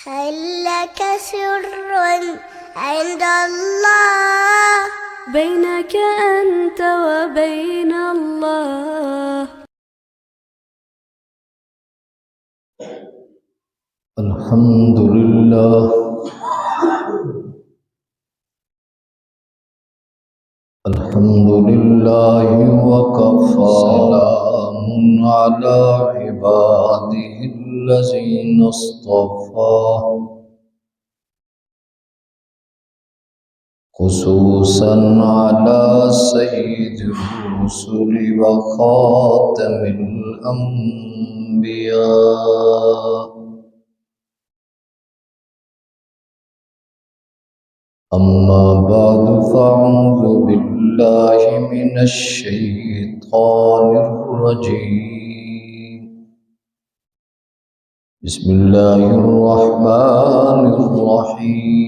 هل لك سر عند الله بينك أنت وبين الله؟ الحمد لله وكفى سلام على عباده الذين اصطفى خصوصا على سيد الرسل وخاتم الأنبياء. أما بعد فأعوذ بالله من الشيطان الرجيم. بسم الله الرحمن الرحيم.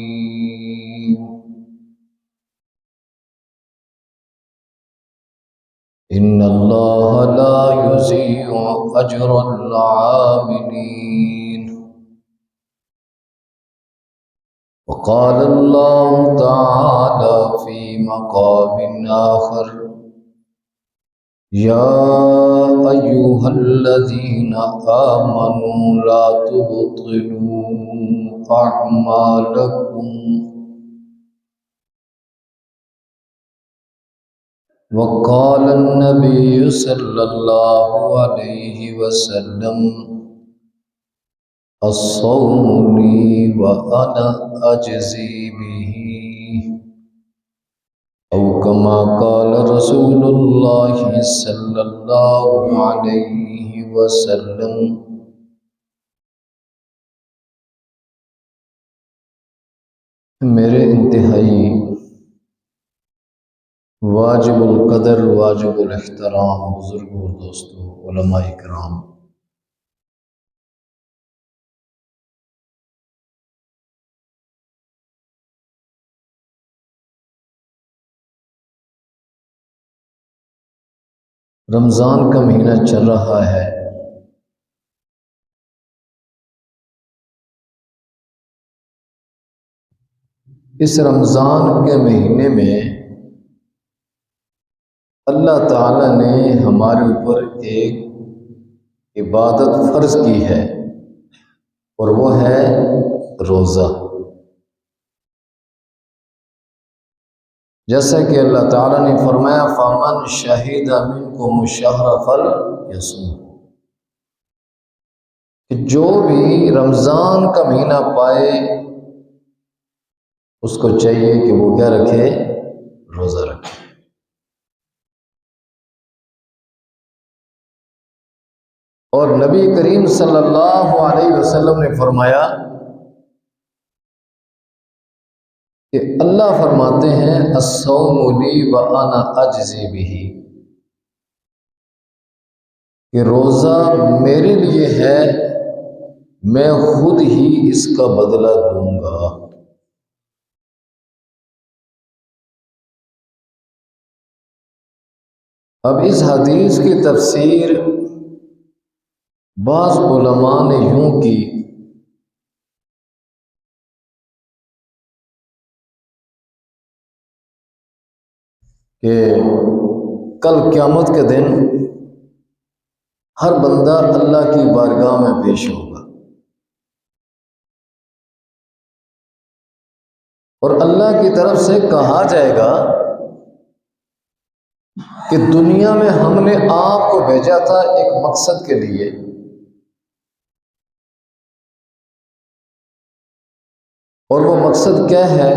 إن الله لا يضيع أجر العاملين. وقال الله تعالى في مقام آخر: يا أيها الذين آمنوا لا تبطلوا أعمالكم. وقال النبي صلى الله عليه وسلم: الصوم لي وأنا أجزي به، أو كما قال رسول الله صلى الله عليه وسلم. میرے انتہائی واجب القدر واجب الاحترام بزرگوں اور دوستوں علماء کرام، رمضان کا مہینہ چل رہا ہے۔ اس رمضان کے مہینے میں اللہ تعالی نے ہمارے اوپر ایک عبادت فرض کی ہے، اور وہ ہے روزہ۔ جیسا کہ اللہ تعالیٰ نے فرمایا: فَمَنْ شَهِدَ مِنْكُمُ الشَّهْرَ فَلْيَصُمْهُ، کہ جو بھی رمضان کا مہینہ پائے اس کو چاہیے کہ وہ کیا رکھے؟ روزہ رکھے۔ اور نبی کریم صلی اللہ علیہ وسلم نے فرمایا کہ اللہ فرماتے ہیں: الصوم لی وانا اجزی بہ، کہ روزہ میرے لیے ہے، میں خود ہی اس کا بدلہ دوں گا۔ اب اس حدیث کی تفسیر بعض علماء نے یوں کی کہ کل قیامت کے دن ہر بندہ اللہ کی بارگاہ میں پیش ہوگا، اور اللہ کی طرف سے کہا جائے گا کہ دنیا میں ہم نے آپ کو بھیجا تھا ایک مقصد کے لیے، اور وہ مقصد کیا ہے؟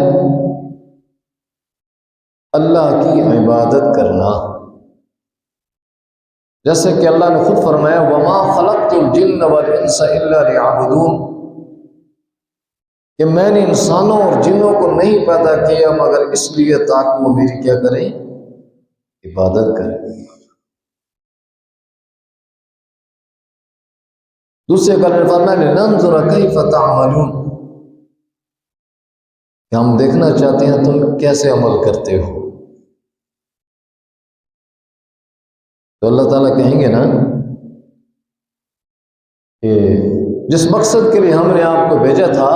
اللہ کی عبادت کرنا۔ جیسے کہ اللہ نے خود فرمایا: وَمَا خَلَقْتُ الْجِنَّ وَالْإِنسَ إِلَّا لِيَعْبُدُونَ، کہ میں نے انسانوں اور جنوں کو نہیں پیدا کیا مگر اس لیے تاکہ وہ میری کیا کریں؟ عبادت کریں۔ دوسرے کلمے میں فرمایا: لِنَنظُرَ كَيْفَ تَعْمَلُونَ، کہ ہم دیکھنا چاہتے ہیں تم کیسے عمل کرتے ہو۔ تو اللہ تعالیٰ کہیں گے نا کہ جس مقصد کے لیے ہم نے آپ کو بھیجا تھا،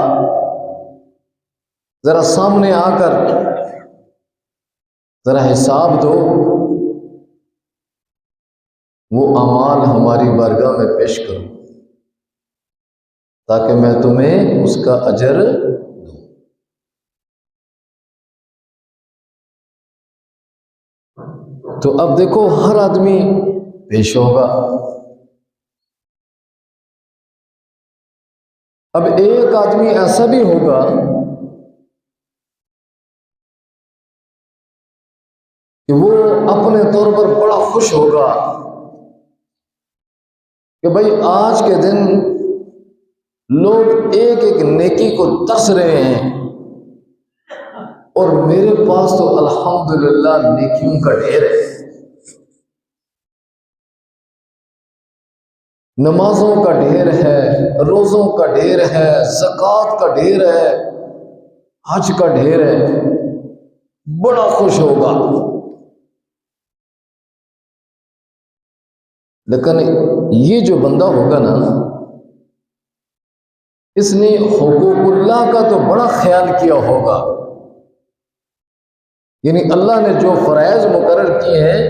ذرا سامنے آ کر ذرا حساب دو، وہ اعمال ہماری بارگاہ میں پیش کرو تاکہ میں تمہیں اس کا اجر دوں۔ تو اب دیکھو ہر آدمی پیش ہوگا۔ اب ایک آدمی ایسا بھی ہوگا کہ وہ اپنے طور پر بڑا خوش ہوگا کہ بھائی آج کے دن لوگ ایک ایک نیکی کو ترس رہے ہیں اور میرے پاس تو الحمدللہ نیکیوں کا ڈھیر ہے، نمازوں کا ڈھیر ہے، روزوں کا ڈھیر ہے، زکوٰۃ کا ڈھیر ہے، حج کا ڈھیر ہے، بڑا خوش ہوگا۔ لیکن یہ جو بندہ ہوگا نا، اس نے حقوق اللہ کا تو بڑا خیال کیا ہوگا، یعنی اللہ نے جو فرائض مقرر کیے ہیں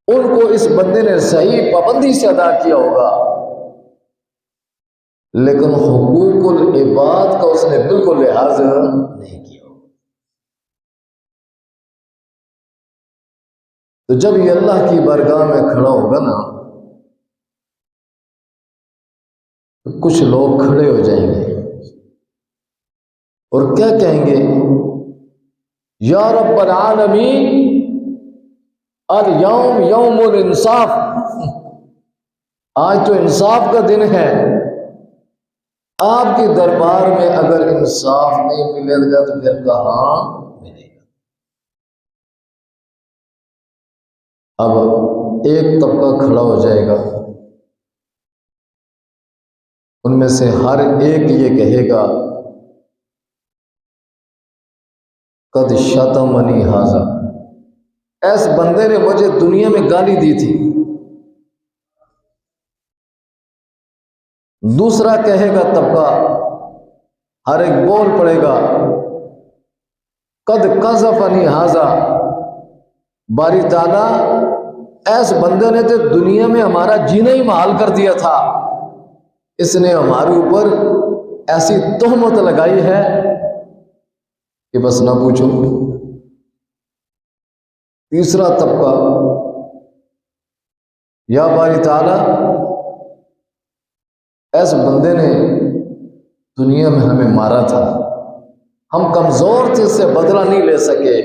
ان کو اس بندے نے صحیح پابندی سے ادا کیا ہوگا، لیکن حقوق العباد کا اس نے بالکل لحاظ نہیں کیا ہوگا۔ تو جب یہ اللہ کی بارگاہ میں کھڑا ہوگا نا، تو کچھ لوگ کھڑے ہو جائیں گے اور کیا کہیں گے؟ یا رب العالمین الیوم یوم الانصاف، آج تو انصاف کا دن ہے، آپ کے دربار میں اگر انصاف نہیں ملے گا تو پھر کہاں ملے گا؟ اب ایک طبقہ کھڑا ہو جائے گا، ان میں سے ہر ایک یہ کہے گا قد شتمنی ھذا، ایس بندے نے مجھے دنیا میں گالی دی تھی۔ دوسرا کہے گا طبقہ، ہر ایک بول پڑے گا قد قذفنی ھذا، باری تعالیٰ ایس بندے نے تو دنیا میں ہمارا جینا ہی محال کر دیا تھا، اس نے ہمارے اوپر ایسی تہمت لگائی ہے کہ بس نہ پوچھو۔ تیسرا طبقہ، یا باری تعالیٰ ایس بندے نے دنیا میں ہمیں مارا تھا، ہم کمزور تھے، اس سے بدلہ نہیں لے سکے،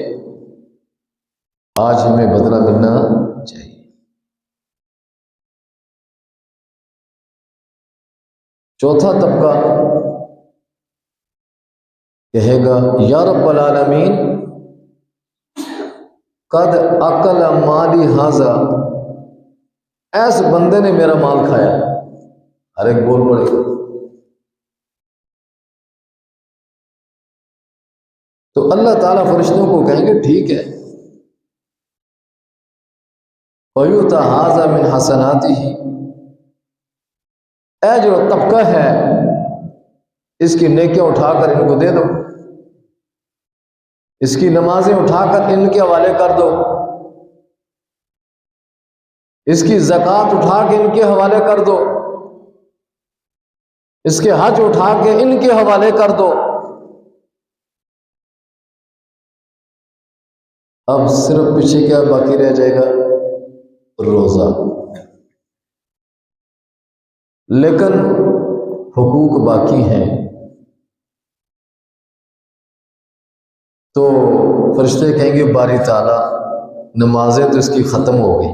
آج ہمیں بدلہ ملنا چاہیے۔ چوتھا طبقہ کہے گا یا رب العالمین قد اکل مالی ھذا، ایس بندے نے میرا مال کھایا، ہر ایک بول پڑے گا۔ تو اللہ تعالیٰ فرشتوں کو کہیں گے ٹھیک ہے، وَيُؤْتَى هَذَا مِنْ حَسَنَاتِهِ، اے جو طبقہ ہے اس کی نیکیاں اٹھا کر ان کو دے دو، اس کی نمازیں اٹھا کر ان کے حوالے کر دو، اس کی زکوٰۃ اٹھا کے ان کے حوالے کر دو، اس کے حج اٹھا کے ان کے حوالے کر دو۔ اب صرف پیچھے کیا باقی رہ جائے گا؟ روزہ۔ لیکن حقوق باقی ہیں، تو فرشتے کہیں گے باری تعالیٰ نمازیں تو اس کی ختم ہو گئی،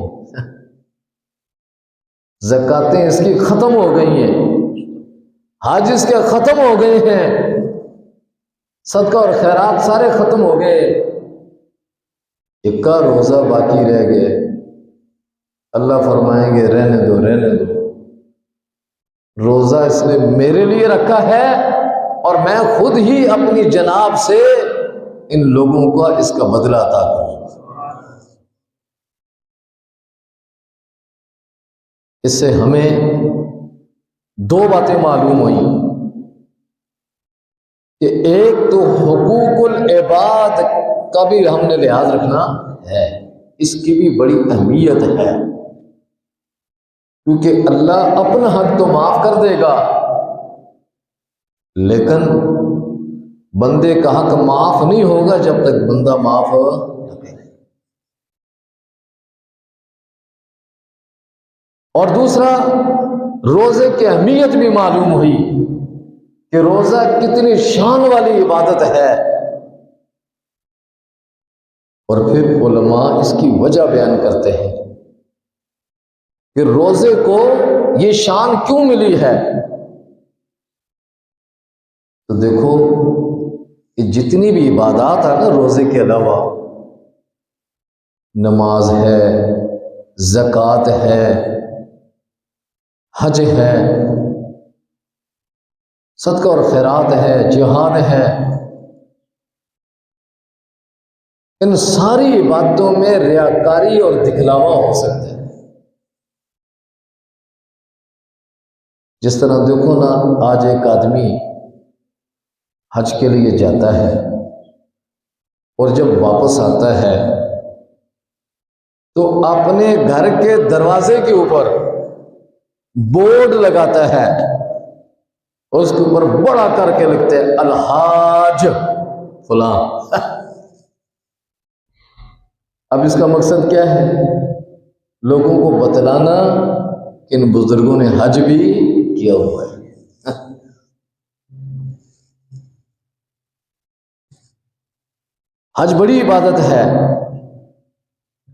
زکاتیں اس کی ختم ہو گئی ہیں، حج اس کے ختم ہو گئے ہیں، صدقہ اور خیرات سارے ختم ہو گئے، اکا روزہ باقی رہ گئے۔ اللہ فرمائیں گے رہنے دو رہنے دو، روزہ اس نے میرے لیے رکھا ہے اور میں خود ہی اپنی جناب سے ان لوگوں کو اس کا بدلہ عطا کروں۔ اس سے ہمیں دو باتیں معلوم ہوئی کہ ایک تو حقوق العباد کا بھی ہم نے لحاظ رکھنا ہے، اس کی بھی بڑی اہمیت ہے، کیونکہ اللہ اپنا حق تو معاف کر دے گا، لیکن بندے کا حق معاف نہیں ہوگا جب تک بندہ معاف نہ کرے۔ اور دوسرا، روزے کی اہمیت بھی معلوم ہوئی کہ روزہ کتنی شان والی عبادت ہے، اور پھر علماء اس کی وجہ بیان کرتے ہیں کہ روزے کو یہ شان کیوں ملی ہے۔ تو دیکھو کہ جتنی بھی عبادات ہیں نا روزے کے علاوہ، نماز ہے، زکوٰۃ ہے، حج ہے، صدقہ اور خیرات ہے، جہاد ہے، ان ساری عبادتوں میں ریاکاری اور دکھلاوا ہو سکتا ہے۔ جس طرح دیکھو نا، آج ایک آدمی حج کے لیے جاتا ہے اور جب واپس آتا ہے تو اپنے گھر کے دروازے کے اوپر بورڈ لگاتا ہے، اور اس کے اوپر بڑا کر کے لکھتے ہیں الحاج فلاں۔ اب اس کا مقصد کیا ہے؟ لوگوں کو بتلانا کہ ان بزرگوں نے حج بھی کیا ہوا ہے۔ حج بڑی عبادت ہے،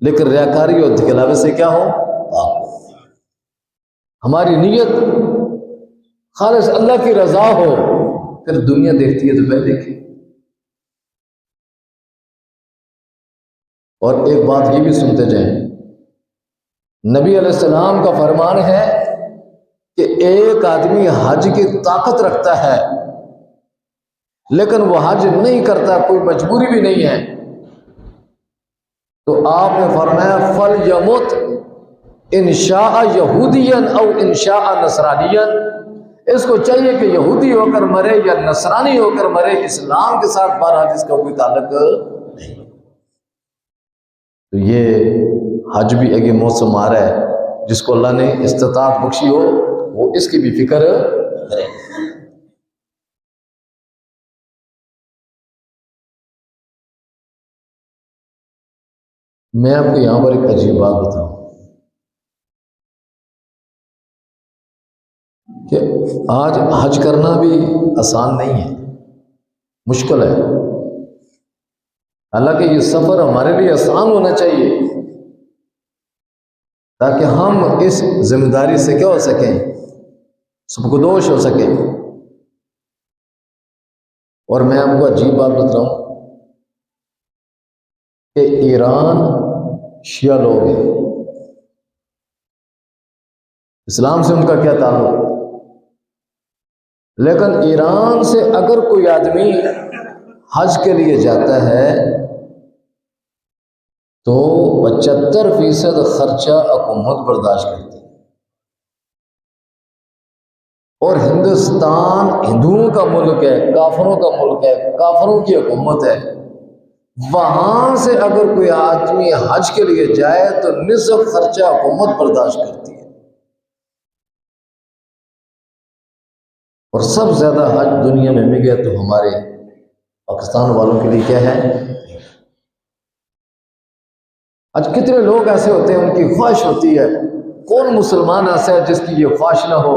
لیکن ریاکاری اور دکھلاوے سے کیا ہو؟ ہماری نیت خالص اللہ کی رضا ہو، پھر دنیا دیکھتی ہے تو پہلے دیکھے۔ اور ایک بات یہ بھی سنتے جائیں، نبی علیہ السلام کا فرمان ہے کہ ایک آدمی حج کی طاقت رکھتا ہے لیکن وہ حج نہیں کرتا، کوئی مجبوری بھی نہیں ہے، تو آپ نے فرمایا فَلْيَمُتْ إِنْ شَاءَ يَهُودِيًا أَوْ إِنْ شَاءَ نَصْرَانِيًا۔ اس کو چاہیے کہ یہودی ہو کر مرے یا نصرانی ہو کر مرے، اسلام کے ساتھ بہرحال اس کا کوئی تعلق نہیں۔ تو یہ حج بھی ایک موسم آ رہا ہے، جس کو اللہ نے استطاعت بخشی ہو وہ اس کی بھی فکر کرے۔ میں آپ کو یہاں پر ایک عجیب بات بتاؤں کہ آج حج کرنا بھی آسان نہیں ہے، مشکل ہے۔ حالانکہ یہ سفر ہمارے لیے آسان ہونا چاہیے تاکہ ہم اس ذمہ داری سے کیا ہو سکیں، سبکدوش ہو سکیں۔ اور میں آپ کو عجیب بات بتاؤں کہ ایران شیعہ لوگ ہیں، اسلام سے ان کا کیا تعلق، لیکن ایران سے اگر کوئی آدمی حج کے لیے جاتا ہے تو 75% خرچہ حکومت برداشت کرتی ہے، اور ہندوستان ہندوؤں کا ملک ہے، کافروں کا ملک ہے، کافروں کی حکومت ہے، وہاں سے اگر کوئی آدمی حج کے لیے جائے تو نصف خرچہ حکومت برداشت کرتی ہے۔ اور سب زیادہ حج دنیا میں گیا تو ہمارے پاکستان والوں کے لیے کیا ہے؟ آج کتنے لوگ ایسے ہوتے ہیں ان کی خواہش ہوتی ہے، کون مسلمان ایسا ہے جس کی یہ خواہش نہ ہو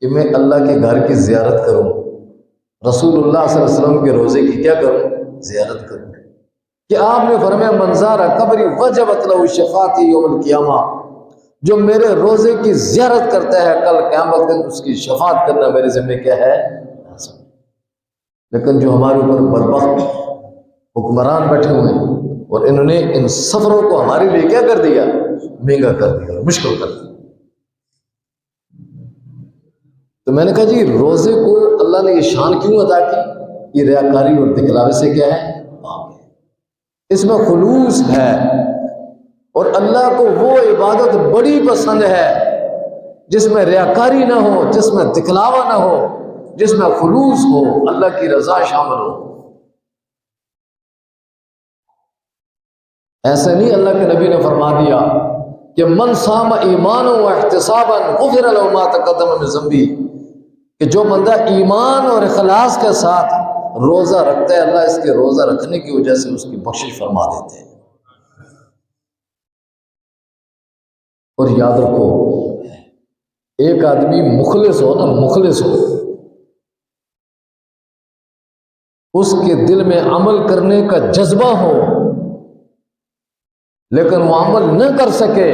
کہ میں اللہ کے گھر کی زیارت کروں، رسول اللہ صلی اللہ علیہ وسلم کے روزے کی کیا کروں؟ زیارت کروں۔ کہ آپ نے فرمایا من زار قبری وجبت لہ شفاعتی یوم القیامہ، جو میرے روزے کی زیارت کرتا ہے کل قیامت کے اس کی شفاعت کرنا میرے ذمہ کیا ہے؟ لیکن جو ہمارے اوپر بدبخت حکمران بیٹھے ہوئے ہیں اور انہوں نے ان سفروں کو ہمارے لیے کیا کر دیا؟ مہنگا کر دیا، مشکل کر دیا۔ تو میں نے کہا جی روزے کو اللہ نے یہ شان کیوں ادا کی؟ یہ ریاکاری اور دکھلاوے سے کیا ہے؟ اس میں خلوص ہے، اور اللہ کو وہ عبادت بڑی پسند ہے جس میں ریاکاری نہ ہو، جس میں دکھلاوا نہ ہو، جس میں خلوص ہو، اللہ کی رضا شامل ہو۔ ایسے نہیں اللہ کے نبی نے فرما دیا کہ من صام ایمانا و احتسابا غفر له ما تقدم من ذنبی، کہ جو بندہ ایمان اور اخلاص کے ساتھ روزہ رکھتا ہے، اللہ اس کے روزہ رکھنے کی وجہ سے اس کی بخشش فرما دیتے ہیں۔ اور یاد رکھو، ایک آدمی مخلص ہو نا، مخلص ہو، اس کے دل میں عمل کرنے کا جذبہ ہو، لیکن وہ عمل نہ کر سکے،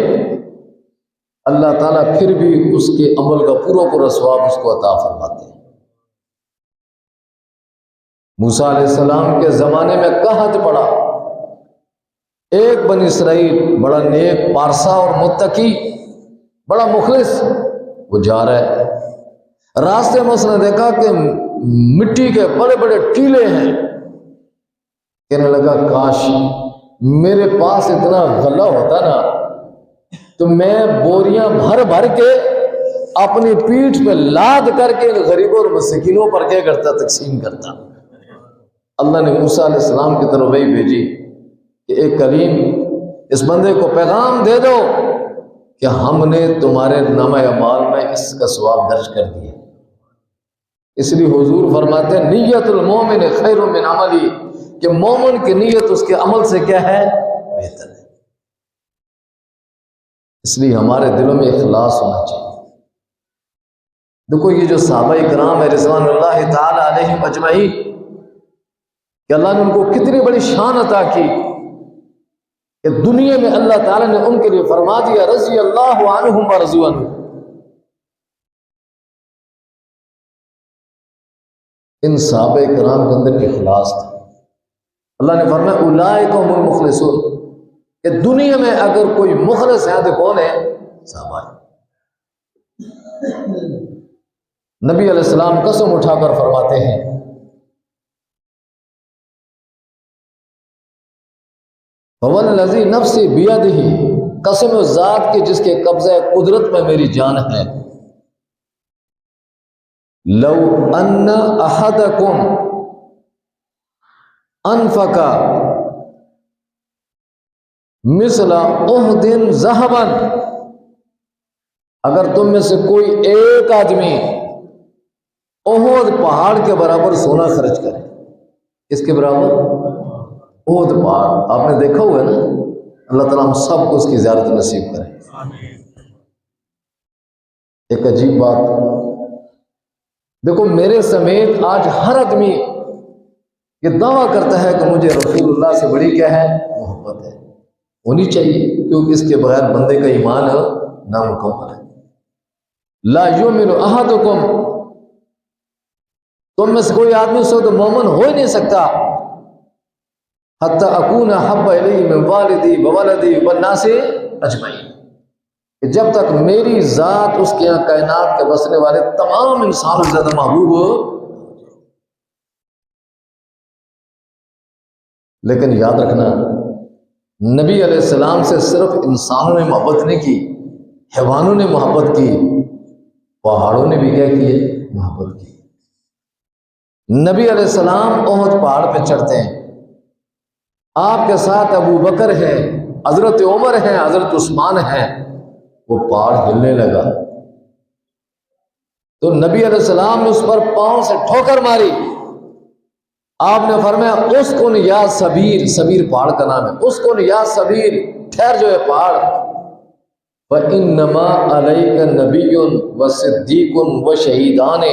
اللہ تعالیٰ پھر بھی اس کے عمل کا پورا پورا ثواب اس کو عطا فرماتے ہیں۔ موسیٰ علیہ السلام کے زمانے میں قحط پڑا، ایک بنی اسرائیل بڑا نیک پارسا اور متقی، بڑا مخلص، وہ جا رہا ہے، راستے میں اس نے دیکھا کہ مٹی کے بڑے بڑے ٹیلے ہیں، کہنے لگا کاش میرے پاس اتنا غلہ ہوتا نا تو میں بوریاں بھر بھر کے اپنی پیٹھ پہ لاد کر کے غریبوں اور مسکینوں پر کیا کرتا، تقسیم کرتا۔ اللہ نے موسیٰ علیہ السلام کی طرف وحی بھیجی کہ ایک کریم، اس بندے کو پیغام دے دو کہ ہم نے تمہارے نامہ اعمال میں اس کا ثواب درج کر دیا۔ اس لیے حضور فرماتے ہیں نیت المومن خیر من عملی، کہ مومن کی نیت اس کے عمل سے کیا ہے، بہتر ہے۔ اس لیے ہمارے دلوں میں اخلاص ہونا چاہیے۔ دیکھو یہ جو صحابہ کرام ہے رضوان اللہ تعالی علیہم اجمعین، کہ اللہ نے ان کو کتنی بڑی شان عطا کی کہ دنیا میں اللہ تعالیٰ نے ان کے لیے فرما دیا رضی اللہ عنہم ورضوا عنہ۔ ان صحابہ کرام کے اندر اخلاص تھا۔ اللہ نے فرمایا اولئک هم المخلصون، کہ دنیا میں اگر کوئی مخلص ہے تو کون ہے؟ صحابہ۔ نبی علیہ السلام قسم اٹھا کر فرماتے ہیں وَوَالَّذِي نَفْسِي بِيَدِهِ، قسم اس ذات کی جس کے قبضہ قدرت میں میری جان ہے، لو ان احدکم انفق مثل احد ذهبا، اگر تم میں سے کوئی ایک آدمی احد پہاڑ کے برابر سونا خرچ کرے، اس کے برابر احد پہاڑ، آپ نے دیکھا ہوا ہے نا، اللہ تعالیٰ ہم سب کو اس کی زیارت نصیب کرے۔ ایک عجیب بات دیکھو، میرے سمیت آج ہر آدمی یہ دعویٰ کرتا ہے کہ مجھے رسول اللہ سے بڑی کیا ہے، محبت ہے، ہونی چاہیے، کیونکہ اس کے بغیر بندے کا ایمان نامکمل ہے۔ لا یؤمن احدکم، تم میں سے کوئی آدمی سو تو مومن ہو ہی نہیں سکتا حتی اکون احب الیہ من والدی وولدی والناس اجمعین، کہ جب تک میری ذات اس کے یہاں کائنات کے بسنے والے تمام انسانوں سے زیادہ محبوب ہو۔ لیکن یاد رکھنا، نبی علیہ السلام سے صرف انسانوں نے محبت نہیں کی، حیوانوں نے محبت کی، پہاڑوں نے بھی کیا کی، محبت کی۔ نبی علیہ السلام احد پہاڑ پہ چڑھتے ہیں، آپ کے ساتھ ابو بکر ہے، حضرت عمر ہیں، حضرت عثمان ہیں، وہ پہاڑ ہلنے لگا تو نبی علیہ السلام نے اس پر پاؤں سے ٹھوکر ماری، آپ نے فرمایا اسکن یا سبیر، سبیر پہاڑ کا نام ہے، اسکن یا سبیر، ٹھہر جو ہے پہاڑ، فَإِنَّمَا عَلَيْكَ نَبِيٌّ وَصِدِّيقٌ وَشَهِيدَانِ،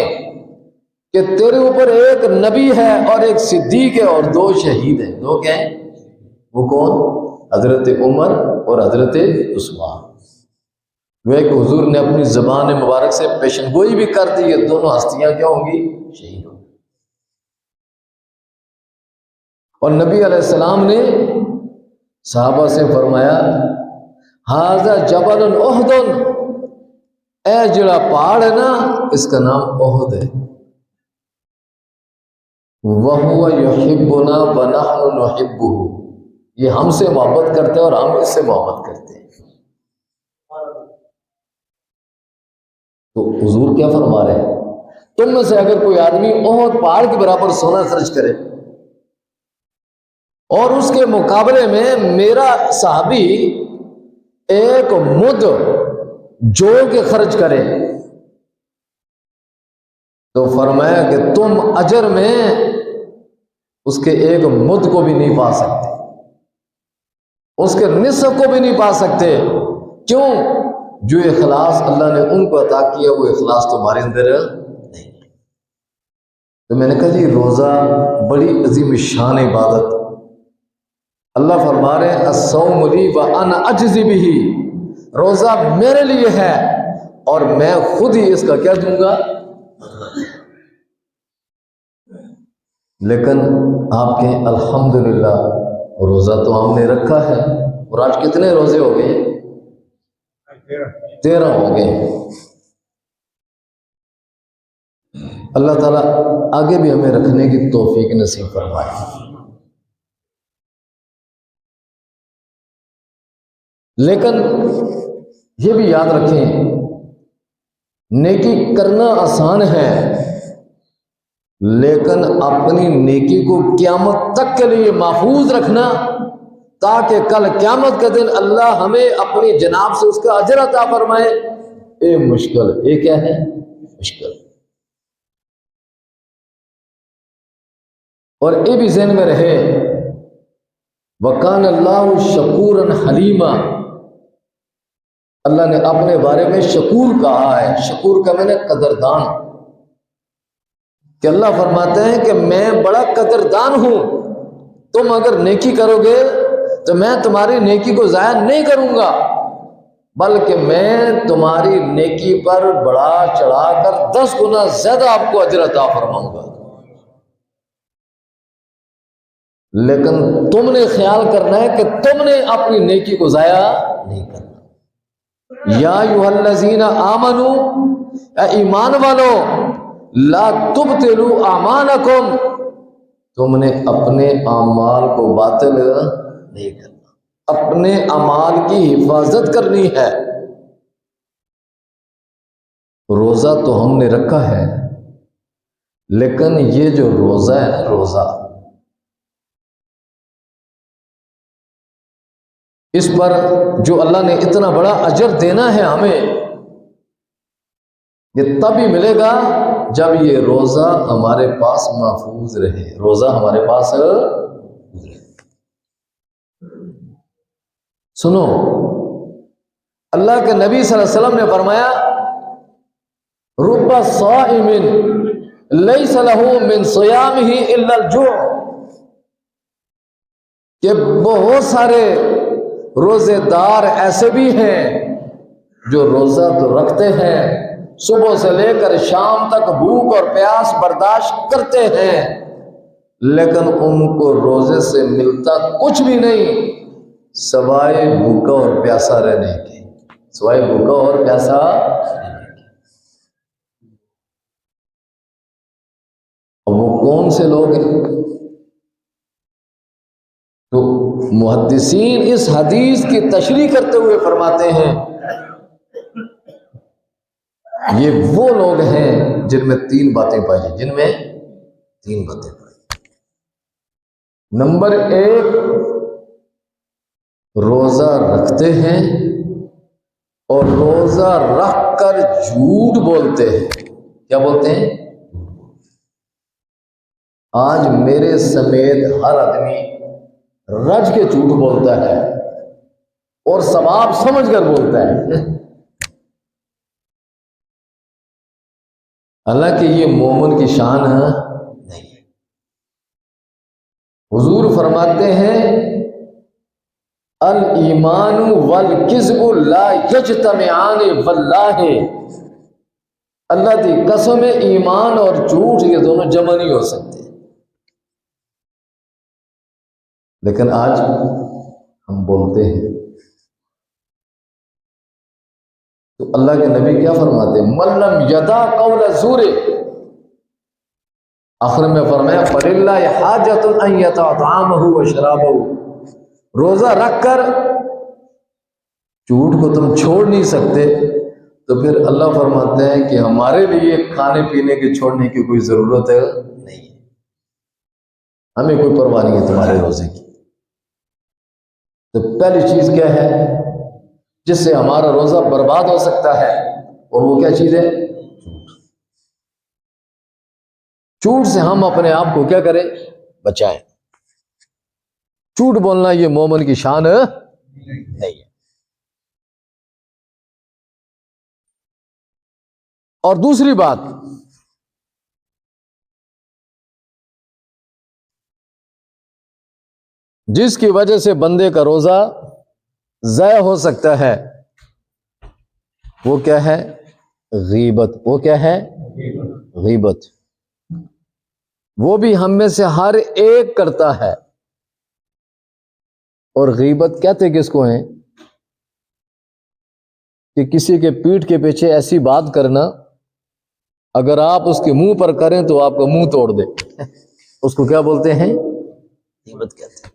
کہ تیرے اوپر ایک نبی ہے اور ایک صدیق ہے اور دو شہید ہیں۔ دو کیا ہیں؟ وہ کون؟ حضرت عمر اور حضرت عثمان۔ وہ کہ حضور نے اپنی زبان مبارک سے پیشن گوئی بھی کر دی، یہ دونوں ہستیاں کیا ہوں گی؟ شہید ہوں گی۔ اور نبی علیہ السلام نے صحابہ سے فرمایا ھذا جبل احد، اے جڑا پہاڑ ہے نا اس کا نام احد ہے، وَهُوَ يُحِبُّنَا وَنَحْنُ نُحِبُّهُ، یہ ہم سے محبت کرتے ہیں اور ہم اس سے محبت کرتے ہیں۔ تو حضور کیا فرما رہے ہیں؟ تم میں سے اگر کوئی آدمی احد پہاڑ کے برابر سونا خرچ کرے اور اس کے مقابلے میں میرا صحابی ایک مد جو کے خرچ کرے، تو فرمایا کہ تم اجر میں اس کے ایک مد کو بھی نہیں پا سکتے، اس کے نصف کو بھی نہیں پا سکتے۔ کیوں؟ جو اخلاص اللہ نے ان کو عطا کیا وہ اخلاص تمہارے اندر نہیں۔ تو میں نے کہا جی روزہ بڑی عظیم شان عبادت، اللہ فرما رہے ہیں الصوم لی وانا اجزی بہ، روزہ میرے لیے ہے اور میں خود ہی اس کا کیا دوں گا۔ لیکن آپ کہیں الحمدللہ روزہ تو ہم نے رکھا ہے، اور آج کتنے روزے ہو گئے؟ 13 ہو گئے۔ اللہ تعالیٰ آگے بھی ہمیں رکھنے کی توفیق نصیب فرمائے۔ لیکن یہ بھی یاد رکھیں نیکی کرنا آسان ہے، لیکن اپنی نیکی کو قیامت تک کے لیے محفوظ رکھنا تاکہ کل قیامت کے دن اللہ ہمیں اپنی جناب سے اس کا اجر عطا فرمائے، یہ مشکل، یہ کیا ہے؟ مشکل۔ اور یہ بھی ذہن میں رہے وَكَانَ اللَّهُ شَكُورًا حَلِيمًا، اللہ نے اپنے بارے میں شکور کہا ہے۔ شکور کا میں نے قدردان، کہ اللہ فرماتے ہیں کہ میں بڑا قدردان ہوں، تم اگر نیکی کرو گے تو میں تمہاری نیکی کو ضائع نہیں کروں گا، بلکہ میں تمہاری نیکی پر بڑھا چڑھا کر 10 گنا زیادہ آپ کو اجر عطا فرماؤں گا۔ لیکن تم نے خیال کرنا ہے کہ تم نے اپنی نیکی کو ضائع نہیں کرنا۔ یا ایھا الذین آمنوا، اے ایمان والو، لا تبطلوا اعمالکم، تم نے اپنے اعمال کو باطل نہیں کرنا، اپنے اعمال کی حفاظت کرنی ہے۔ روزہ تو ہم نے رکھا ہے، لیکن یہ جو روزہ ہے نا، روزہ اس پر جو اللہ نے اتنا بڑا اجر دینا ہے ہمیں، یہ تب ہی ملے گا جب یہ روزہ ہمارے پاس محفوظ رہے، روزہ ہمارے پاس محفوظ رہے۔ سنو، اللہ کے نبی صلی اللہ علیہ وسلم نے فرمایا رب صائم لیس لہ من صیامہ الا الجوع، کہ بہت سارے روزے دار ایسے بھی ہیں جو روزہ تو رکھتے ہیں، صبح سے لے کر شام تک بھوک اور پیاس برداشت کرتے ہیں، لیکن ان کو روزے سے ملتا کچھ بھی نہیں سوائے بھوکا اور پیاسا رہنے کی، سوائے بھوکا اور پیاسا رہنے کی۔ اور وہ کون سے لوگ ہیں؟ تو محدثین اس حدیث کی تشریح کرتے ہوئے فرماتے ہیں یہ وہ لوگ ہیں جن میں 3 باتیں پائی جائیں، جن میں 3 باتیں پائی۔ نمبر 1، روزہ رکھتے ہیں اور روزہ رکھ کر جھوٹ بولتے ہیں۔ کیا بولتے ہیں؟ آج میرے سمیت ہر آدمی رج کے جھوٹ بولتا ہے اور ثواب سمجھ کر بولتا ہے، حالانکہ یہ مومن کی شان نہیں ہے۔ حضور فرماتے ہیں الایمان والکذب لا یجتمعان واللہ، اللہ کی قسم ہے ایمان اور جھوٹ یہ دونوں جمع نہیں ہو سکتے۔ لیکن آج ہم بولتے ہیں تو اللہ کے نبی کیا فرماتے ہیں؟ من لم یدع قول الزور، آخر میں فرمایا فللہ حاجۃ ان یدع طعامہ وشرابہ، روزہ رکھ کر جھوٹ کو تم چھوڑ نہیں سکتے، تو پھر اللہ فرماتے ہیں کہ ہمارے لیے کھانے پینے کے چھوڑنے کی کوئی ضرورت نہیں ہے، ہمیں کوئی پرواہ نہیں ہے تمہارے روزے کی۔ تو پہلی چیز کیا ہے جس سے ہمارا روزہ برباد ہو سکتا ہے، اور وہ کیا چیز ہے؟ جھوٹ سے ہم اپنے آپ کو کیا کریں؟ بچائیں۔ جھوٹ بولنا یہ مومن کی شان نہیں ہے۔ اور دوسری بات، جس کی وجہ سے بندے کا روزہ ضائع ہو سکتا ہے، وہ کیا ہے؟ غیبت۔ وہ کیا ہے؟ غیبت۔ وہ بھی ہم میں سے ہر ایک کرتا ہے۔ اور غیبت کہتے کس کو ہیں؟ کہ کسی کے پیٹھ کے پیچھے ایسی بات کرنا، اگر آپ اس کے منہ پر کریں تو آپ کا منہ توڑ دے، اس کو کیا بولتے ہیں؟ غیبت کہتے ہیں۔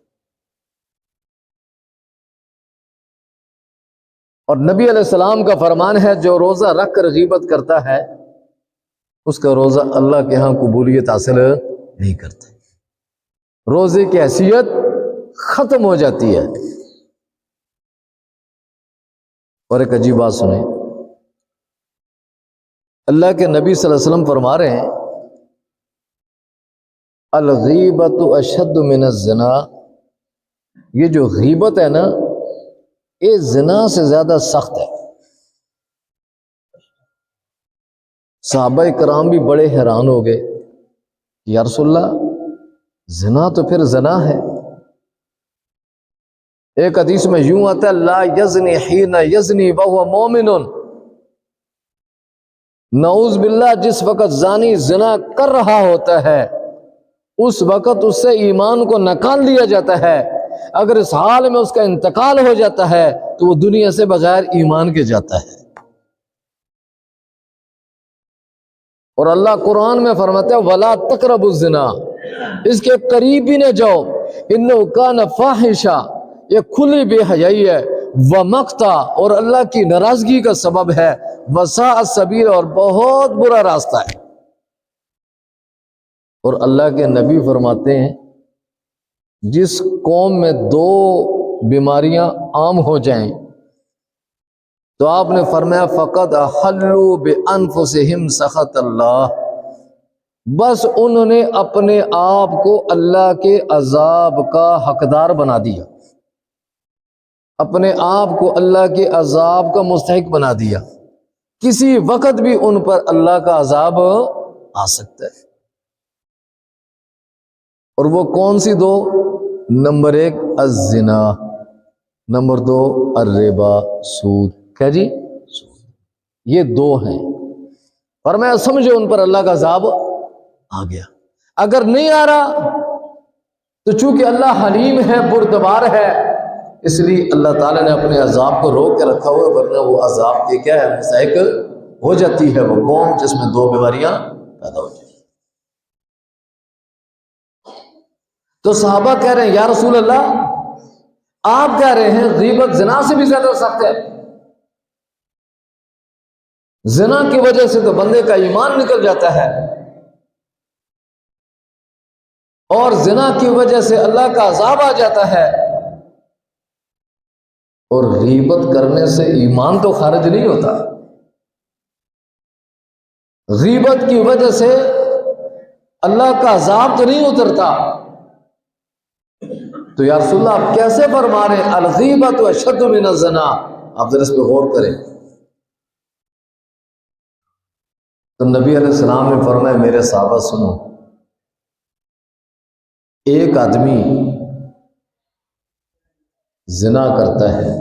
اور نبی علیہ السلام کا فرمان ہے، جو روزہ رکھ کر غیبت کرتا ہے اس کا روزہ اللہ کے ہاں قبولیت حاصل نہیں کرتا، روزے کی حیثیت ختم ہو جاتی ہے۔ اور ایک عجیب بات سنیں، اللہ کے نبی صلی اللہ علیہ وسلم فرما رہے ہیں، الغیبت اشد من الزنا، یہ جو غیبت ہے نا، یہ زنا سے زیادہ سخت ہے۔ صحابہ کرام بھی بڑے حیران ہو گئے، یا رسول اللہ زنا تو پھر زنا ہے۔ ایک حدیث میں یوں آتا ہے، لا یزنی حین یزنی وہو مومن، نعوذ باللہ جس وقت زانی زنا کر رہا ہوتا ہے اس وقت اس سے ایمان کو نکال لیا جاتا ہے، اگر اس حال میں اس کا انتقال ہو جاتا ہے تو وہ دنیا سے بغیر ایمان کے جاتا ہے۔ اور اللہ قرآن میں فرماتا ہے، وَلَا تَقْرَبُوا الزِّنَا، اس کے قریب بھی نہ جاؤ، إِنَّهُ كَانَ فَاحِشًا، یہ کھلی بے حیائی ہے، وَمَقْتًا، اور اللہ کی ناراضگی کا سبب ہے، وَسَاءَ السَّبِيلُ، اور بہت برا راستہ ہے۔ اور اللہ کے نبی فرماتے ہیں، جس قوم میں دو بیماریاں عام ہو جائیں تو آپ نے فرمایا فقد احلوا بانفسہم سخط اللہ، بس انہوں نے اپنے آپ کو اللہ کے عذاب کا حقدار بنا دیا، اپنے آپ کو اللہ کے عذاب کا مستحق بنا دیا، کسی وقت بھی ان پر اللہ کا عذاب آ سکتا ہے۔ اور وہ کون سی دو؟ نمبر 1 الزنا، نمبر 2 الربا، سود۔ کیا جی؟ سود۔ یہ دو ہیں، فرمایا سمجھو ان پر اللہ کا عذاب آ گیا۔ اگر نہیں آ رہا تو چونکہ اللہ حلیم ہے، بردبار ہے، اس لیے اللہ تعالیٰ نے اپنے عذاب کو روک کے رکھا ہوا ہے، ورنہ وہ عذاب کے کیا ہے؟ مستحق ہو جاتی ہے وہ قوم جس میں دو بیماریاں پیدا ہو جائیں۔ تو صحابہ کہہ رہے ہیں، یا رسول اللہ آپ کہہ رہے ہیں غیبت زنا سے بھی زیادہ سخت ہے، زنا کی وجہ سے تو بندے کا ایمان نکل جاتا ہے، اور زنا کی وجہ سے اللہ کا عذاب آ جاتا ہے، اور غیبت کرنے سے ایمان تو خارج نہیں ہوتا، غیبت کی وجہ سے اللہ کا عذاب تو نہیں اترتا۔ تو یا رسول اللہ آپ کیسے فرما رہے ہیں الغیبت اشد من الزنا؟ آپ ذرا اس پہ غور کریں۔ تو نبی علیہ السلام نے فرمایا، میرے صحابہ سنو، ایک آدمی زنا کرتا ہے،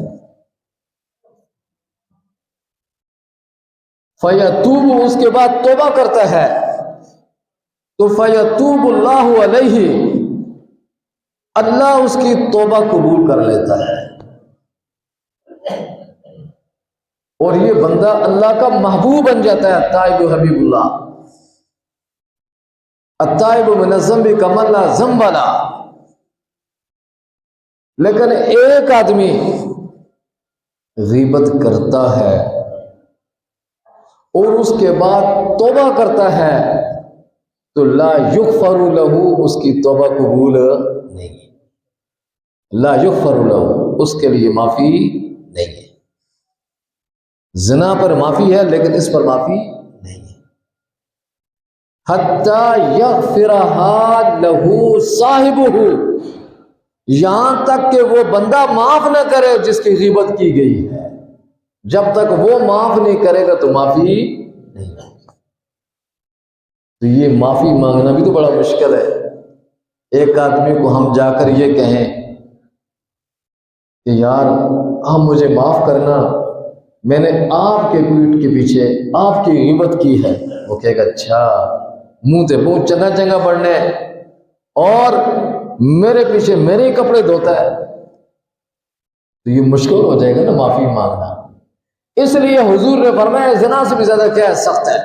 فیتوب، اس کے بعد توبہ کرتا ہے، تو فیتوب اللہ علیہ، اللہ اس کی توبہ قبول کر لیتا ہے، اور یہ بندہ اللہ کا محبوب بن جاتا ہے، التائب حبیب اللہ، التائب من الذنب کمن لا ذنب له۔ لیکن ایک آدمی غیبت کرتا ہے اور اس کے بعد توبہ کرتا ہے تو لا یغفر لہ، اس کی توبہ قبول نہیں ہے، لا یغفر لہ، اس کے لیے معافی نہیں ہے۔ زنا پر معافی ہے لیکن اس پر معافی نہیں ہے۔ حتی یغفرہا لہ صاحبہ، یہاں تک کہ وہ بندہ معاف نہ کرے جس کی غیبت کی گئی ہے، جب تک وہ معاف نہیں کرے گا تو معافی نہیں ہوگی۔ تو یہ معافی مانگنا بھی تو بڑا مشکل ہے۔ ایک آدمی کو ہم جا کر یہ کہیں کہ یار ہم مجھے معاف کرنا، میں نے آپ کے پیٹھ کے پیچھے آپ کی غیبت کی ہے، وہ کہے گا اچھا، منہ تے منہ چنگا چنگا پڑھنے اور میرے پیچھے میرے ہی کپڑے دھوتا ہے، تو یہ مشکل ہو جائے گا نا معافی مانگنا۔ اس لیے حضور نے فرمایا زنا سے بھی زیادہ کیا ہے، سخت ہے۔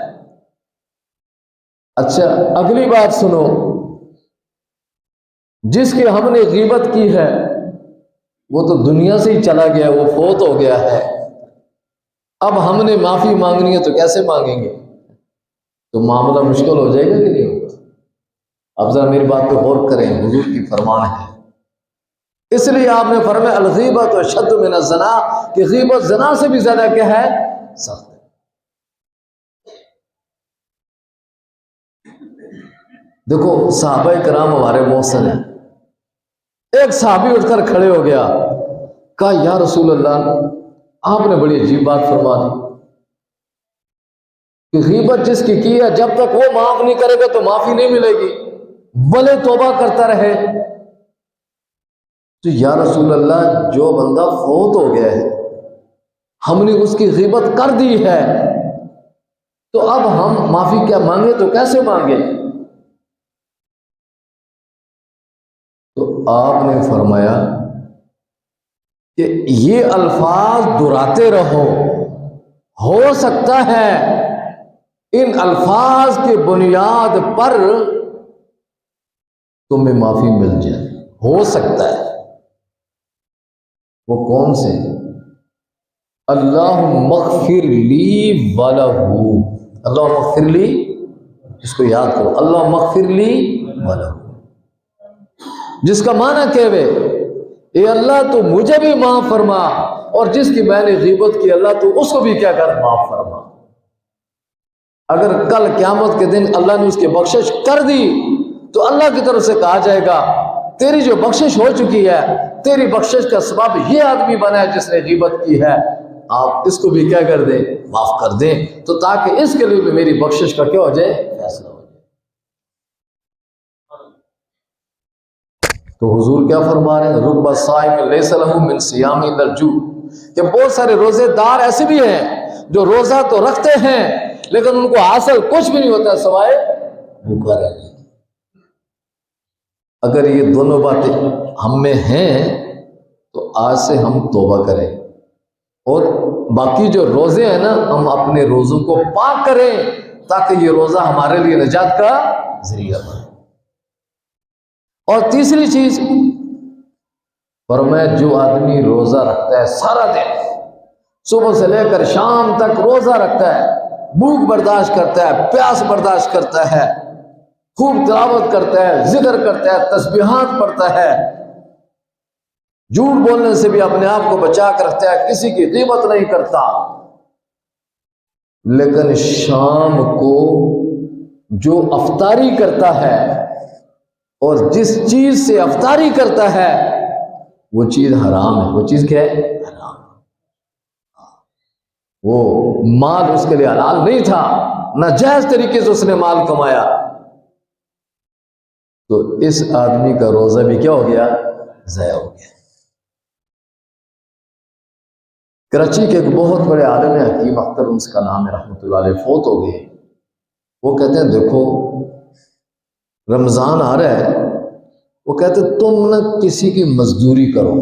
اچھا اگلی بات سنو، جس کی ہم نے غیبت کی ہے وہ تو دنیا سے ہی چلا گیا، وہ فوت ہو گیا ہے، اب ہم نے معافی مانگنی ہے تو کیسے مانگیں گے؟ تو معاملہ مشکل ہو جائے گا کہ نہیں ہوگا؟ اب ذرا میری بات پہ غور کریں، حضور کی فرمان ہے۔ اس لیے آپ نے فرمایا الغیبۃ اشد من الزنا، کہ غیبت زنا سے بھی زیادہ کیا ہے، سخت ہے۔ دیکھو صحابہ کرام ہمارے محسن ہیں، ایک صحابی اٹھ کر کھڑے ہو گیا، کہا یا رسول اللہ آپ نے بڑی عجیب بات فرما دی کہ غیبت جس کی ہے جب تک وہ معاف نہیں کرے گا تو معافی نہیں ملے گی، بھلے توبہ کرتا رہے۔ تو یا رسول اللہ جو بندہ فوت ہو گیا ہے، ہم نے اس کی غیبت کر دی ہے، تو اب ہم معافی کیا مانگے تو کیسے مانگے؟ تو آپ نے فرمایا کہ یہ الفاظ دہراتے رہو، ہو سکتا ہے ان الفاظ کی بنیاد پر تمہیں معافی مل جائے، ہو سکتا ہے۔ وہ کون سے؟ اللہم اغفر لی ولہ، اللہم اغفر لی، اس کو یاد کرو، اللہم اغفر لی ولہ، جس کا معنی کہوے اے اللہ تو مجھے بھی معاف فرما، اور جس کی میں نے غیبت کی اللہ تو اس کو بھی کیا کر، معاف فرما۔ اگر کل قیامت کے دن اللہ نے اس کی بخشش کر دی تو اللہ کی طرف سے کہا جائے گا تیری جو بخشش ہو چکی ہے، تیری بخشش کا سبب یہ آدمی بنا ہے جس نے غیبت کی ہے، آپ اس کو بھی کیا کر دیں، معاف کر دیں، تو تاکہ اس کے لیے بھی میری بخشش کا کیا ہو جائے، فیصلہ ہو جائے۔ تو حضور کیا فرما رہے ہیں، رب صائم لیس لہ من صیام الا الجوع، کہ بہت سارے روزے دار ایسے بھی ہیں جو روزہ تو رکھتے ہیں لیکن ان کو حاصل کچھ بھی نہیں ہوتا سوائے بھوکا رہنے۔ اگر یہ دونوں باتیں ہم میں ہیں تو آج سے ہم توبہ کریں، اور باقی جو روزے ہیں نا ہم اپنے روزوں کو پاک کریں تاکہ یہ روزہ ہمارے لیے نجات کا ذریعہ بنے۔ اور تیسری چیز فرمایا جو آدمی روزہ رکھتا ہے سارا دن، صبح سے لے کر شام تک روزہ رکھتا ہے، بھوک برداشت کرتا ہے، پیاس برداشت کرتا ہے، خوب تلاوت کرتا ہے، ذکر کرتا ہے، تسبیحات پڑھتا ہے، جھوٹ بولنے سے بھی اپنے آپ کو بچا کر رکھتا ہے، کسی کی غیبت نہیں کرتا، لیکن شام کو جو افطاری کرتا ہے اور جس چیز سے افطاری کرتا ہے وہ چیز حرام ہے۔ وہ چیز کیا ہے، حرام۔ وہ مال اس کے لیے حلال نہیں تھا، ناجائز طریقے سے اس نے مال کمایا، تو اس آدمی کا روزہ بھی کیا ہو گیا، ضائع ہو گیا۔ کراچی کے ایک بہت بڑے عالم ہیں، حکیم اختر ان کا نام ہے، رحمۃ اللہ علیہ، فوت ہو گئے۔ وہ کہتے ہیں دیکھو رمضان آ رہا ہے، وہ کہتے تم نہ کسی کی مزدوری کرو،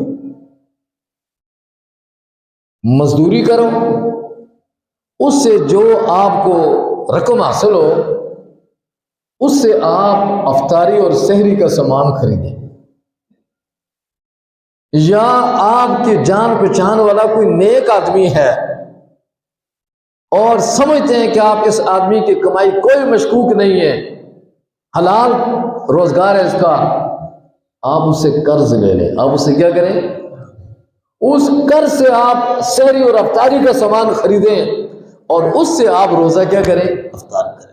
مزدوری کرو، اس سے جو آپ کو رقم حاصل ہو اس سے آپ افطاری اور سحری کا سامان خریدیں، یا آپ کے جان پہچان والا کوئی نیک آدمی ہے اور سمجھتے ہیں کہ آپ اس آدمی کی کمائی کوئی مشکوک نہیں ہے، حلال روزگار ہے اس کا، آپ اسے قرض لے لیں۔ آپ اسے کیا کریں؟ اس قرض سے آپ سحری اور افطاری کا سامان خریدیں اور اس سے آپ روزہ کیا کریں؟ افطار کریں۔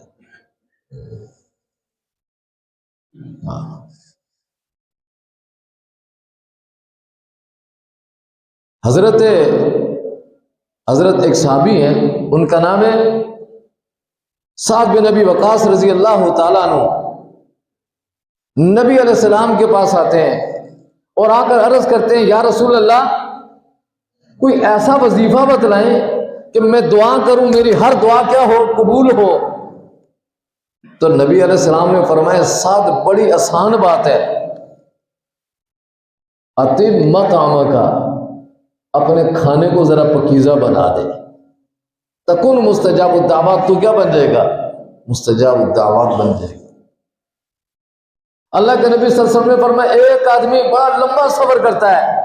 حضرت ایک صحابی ہیں، ان کا نام ہے سعد بن ابی وقاص رضی اللہ تعالیٰ عنہ۔ نبی علیہ السلام کے پاس آتے ہیں اور آ کر عرض کرتے ہیں یا رسول اللہ کوئی ایسا وظیفہ بتلائیں کہ میں دعا کروں، میری ہر دعا کیا ہو؟ قبول ہو۔ تو نبی علیہ السلام نے فرمایا سعد بڑی آسان بات ہے، اتم مطعمک، اپنے کھانے کو ذرا پکیزہ بنا دے، تکن مستجاب الدعوات، تو کیا بن جائے گا؟ مستجاب الدعوات بن جائے گا۔ اللہ کے نبی صلی اللہ علیہ وسلم نے فرمایا ایک آدمی بڑا لمبا صبر کرتا ہے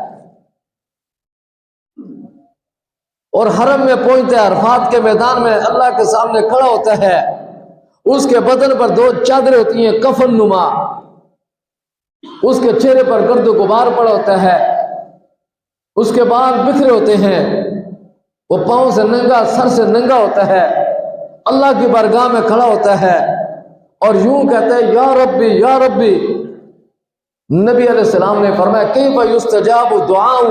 اور حرم میں پہنچتا ہے، عرفات کے میدان میں اللہ کے سامنے کھڑا ہوتا ہے، اس کے بدن پر 2 چادریں ہوتی ہیں کفن نما، اس کے چہرے پر گرد و غبار پڑا ہوتا ہے، اس کے بال بکھرے ہوتے ہیں، وہ پاؤں سے ننگا، سر سے ننگا ہوتا ہے، اللہ کی بارگاہ میں کھڑا ہوتا ہے اور یوں کہتا ہے یا ربی یا ربی۔ نبی علیہ السلام نے فرمایا کیف یستجاب دعاء،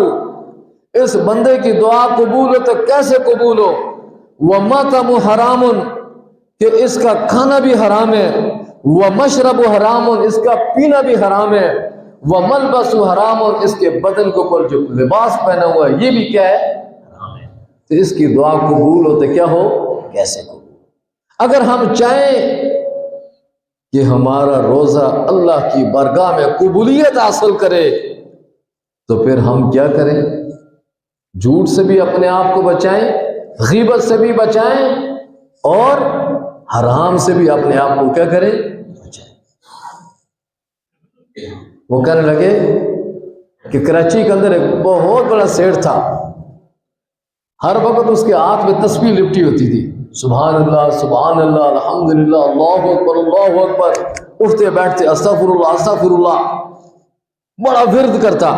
اس بندے کی دعا قبول ہو تو کیسے قبول ہو؟ وَمَطَمُ حرام، کہ اس کا کھانا بھی حرام ہے، وَمَشْرَبُ حرام، اس کا پینا بھی حرام ہے، وَمَلْبَسُ حرام، اس کے بدن کے اوپر جو لباس پہنا ہوا ہے یہ بھی کیا ہے؟ حرام ہے۔ تو اس کی دعا قبول ہو تو کیا ہو؟ کیسے قبول؟ اگر ہم چاہیں کہ ہمارا روزہ اللہ کی بارگاہ میں قبولیت حاصل کرے تو پھر ہم کیا کریں؟ جھوٹ سے بھی اپنے آپ کو بچائیں، غیبت سے بھی بچائیں اور حرام سے بھی اپنے آپ کو کیا کریں؟ بچائیں۔ وہ کہنے لگے کہ کراچی کے اندر ایک بہت بڑا سیٹ تھا، ہر وقت اس کے ہاتھ میں تسبیح لپٹی ہوتی تھی، سبحان اللہ سبحان اللہ الحمدللہ اللہ اکبر اللہ اکبر، اٹھتے بیٹھتے استغفر اللہ استغفر اللہ، بڑا ورد کرتا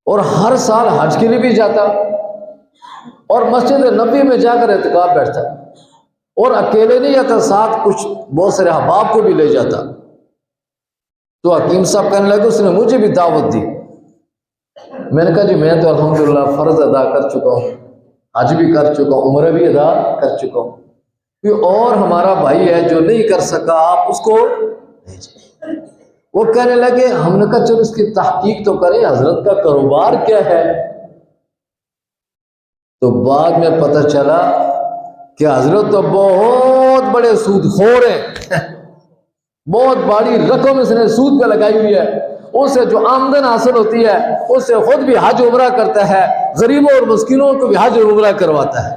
اور ہر سال حج کے لیے بھی جاتا اور مسجد نبوی میں جا کر اعتکاف بیٹھتا اور اکیلے نہیں جاتا، ساتھ کچھ بہت سارے احباب کو بھی لے جاتا۔ تو حکیم صاحب کہنے لگے اس نے مجھے بھی دعوت دی، میں نے کہا جی میں تو الحمدللہ فرض ادا کر چکا ہوں، حج بھی کر چکا ہوں، عمرہ بھی ادا کر چکا ہوں، کوئی اور ہمارا بھائی ہے جو نہیں کر سکا، آپ اس کو بھیجیں۔ وہ کہنے لگے، ہم نے کہا چلو اس کی تحقیق تو کریں، حضرت کا کاروبار کیا ہے؟ تو بعد میں پتہ چلا کہ حضرت تو بہت بڑے سود خور ہیں، بہت بڑی رقم اس نے سود پہ لگائی ہوئی ہے، اس سے جو آمدن حاصل ہوتی ہے اس سے خود بھی حج عمرہ کرتا ہے، غریبوں اور مسکینوں کو بھی حج عمرہ کرواتا ہے۔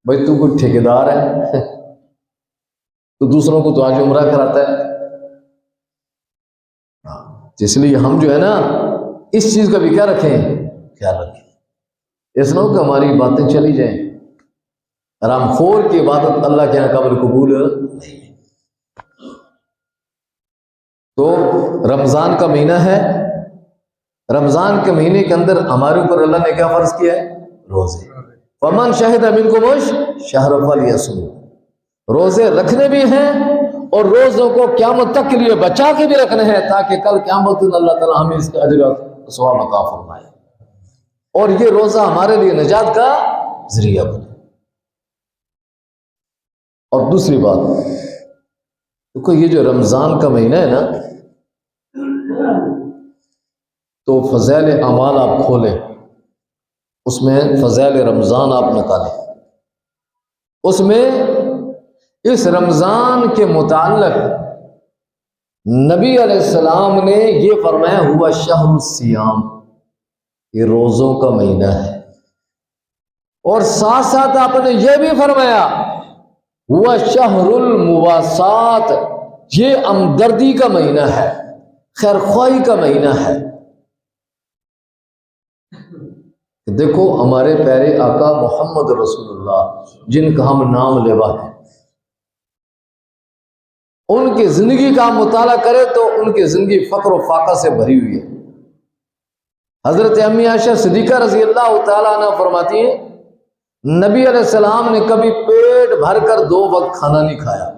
بھائی تو کوئی ٹھیکیدار ہے تو دوسروں کو تو حج عمرہ کراتا ہے؟ اس لیے ہم جو ہے نا اس چیز کا بھی کیا رکھیں؟ خیال رکھیں، اس نہ ہو کہ ہماری باتیں چلی جائیں۔ حرام خور کی عبادت اللہ کے یہاں قبل قبول نہیں ہے۔ تو رمضان کا مہینہ ہے، رمضان کے مہینے کے اندر ہمارے اوپر اللہ نے کیا فرض کیا ہے؟ روزے۔ فمن شہد منکم الشہر فلیصم، روزے رکھنے بھی ہیں اور روزوں کو قیامت تک کے لیے بچا کے بھی رکھنے ہیں تاکہ کل قیامت میں اللہ تعالیٰ ہمیں اس کا اجر و ثواب عطا فرمائے اور یہ روزہ ہمارے لیے نجات کا ذریعہ بنے۔ اور دوسری بات دیکھو، یہ جو رمضان کا مہینہ ہے نا تو فضائل اعمال آپ کھولیں، اس میں فضائل رمضان آپ نکالیں، اس میں اس رمضان کے متعلق نبی علیہ السلام نے یہ فرمایا ہوا شہر الصیام، یہ روزوں کا مہینہ ہے، اور ساتھ ساتھ آپ نے یہ بھی فرمایا ہوا شہر المواسات، یہ ہمدردی کا مہینہ ہے، خیر خواہی کا مہینہ ہے۔ کہ دیکھو ہمارے پیارے آقا محمد رسول اللہ جن کا ہم نام لیوا ہے، ان کی زندگی کا مطالعہ کرے تو ان کی زندگی فقر و فاقہ سے بھری ہوئی ہے۔ حضرت امی عائشہ صدیقہ رضی اللہ تعالیٰ عنہ فرماتی ہیں نبی علیہ السلام نے کبھی پیٹ بھر کر 2 وقت کھانا نہیں کھایا،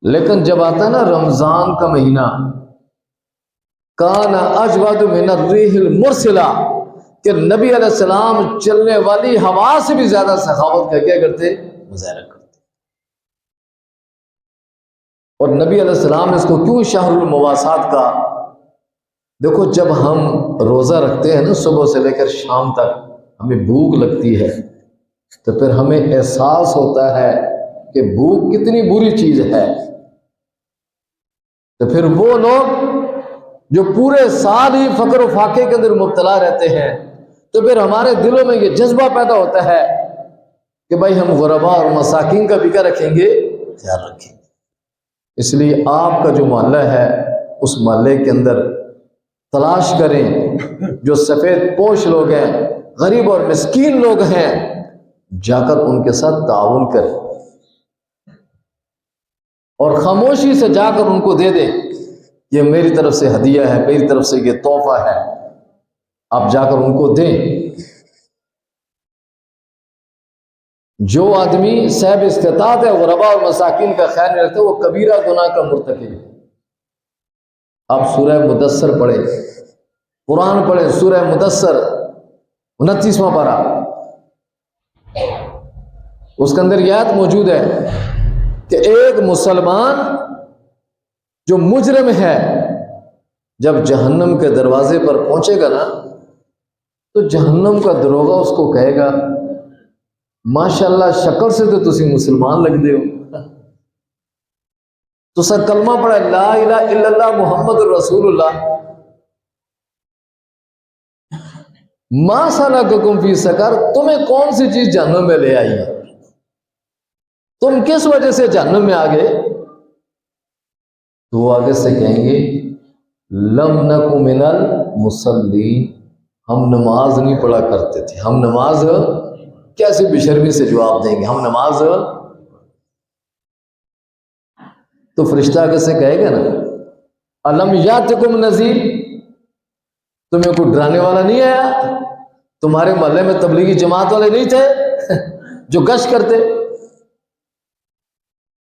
لیکن جب آتا ہے نا رمضان کا مہینہ، کان اجود من الریح المرسلہ، کہ نبی علیہ السلام چلنے والی ہوا سے بھی زیادہ سخاوت کا کیا کرتے، مظاہرہ کرتے۔ اور نبی علیہ السلام نے اس کو کیوں شہر المواسات کا؟ دیکھو جب ہم روزہ رکھتے ہیں نا صبح سے لے کر شام تک، ہمیں بھوک لگتی ہے تو پھر ہمیں احساس ہوتا ہے کہ بھوک کتنی بری چیز ہے، تو پھر وہ لوگ جو پورے سال ہی فقر و فاقے کے اندر مبتلا رہتے ہیں، تو پھر ہمارے دلوں میں یہ جذبہ پیدا ہوتا ہے کہ بھائی ہم غربا اور مساکین کا بھی کیا رکھیں گے، خیال رکھیں گے۔ اس لیے آپ کا جو محلہ ہے اس محلے کے اندر تلاش کریں جو سفید پوش لوگ ہیں، غریب اور مسکین لوگ ہیں، جا کر ان کے ساتھ تعاون کریں اور خاموشی سے جا کر ان کو دے دیں، یہ میری طرف سے ہدیہ ہے، میری طرف سے یہ تحفہ ہے، آپ جا کر ان کو دیں۔ جو آدمی صاحب استطاعت ہے غربا اور مساکین کا خیال نہیں رکھتے، وہ کبیرہ گناہ کا مرتکب ہے۔ آپ سورہ مدثر پڑھیں، قرآن پڑھیں، سورہ مدثر 29واں پارہ، اس کے اندر یہ آیت موجود ہے کہ ایک مسلمان جو مجرم ہے جب جہنم کے دروازے پر پہنچے گا نا تو جہنم کا دروغہ اس کو کہے گا ماشاءاللہ شکل سے تو تسی مسلمان لگ دے ہو، تو سر کلمہ پڑھا لا الہ الا اللہ محمد رسول اللہ، ما سلککم فی سقر، تمہیں کون سی چیز جہنم میں لے آئی ہے، تم کس وجہ سے جہنم میں آگے؟ تو وہ آگے سے کہیں گے لم نک من المصلین، ہم نماز نہیں پڑھا کرتے تھے، ہم نماز کیسے بشرمی سے جواب دیں گے، ہم نماز۔ تو فرشتہ آگے سے کہے گا نا الم یاتکم نذیر، تمہیں کوئی ڈرانے والا نہیں آیا، تمہارے محلے میں تبلیغی جماعت والے نہیں تھے جو گشت کرتے،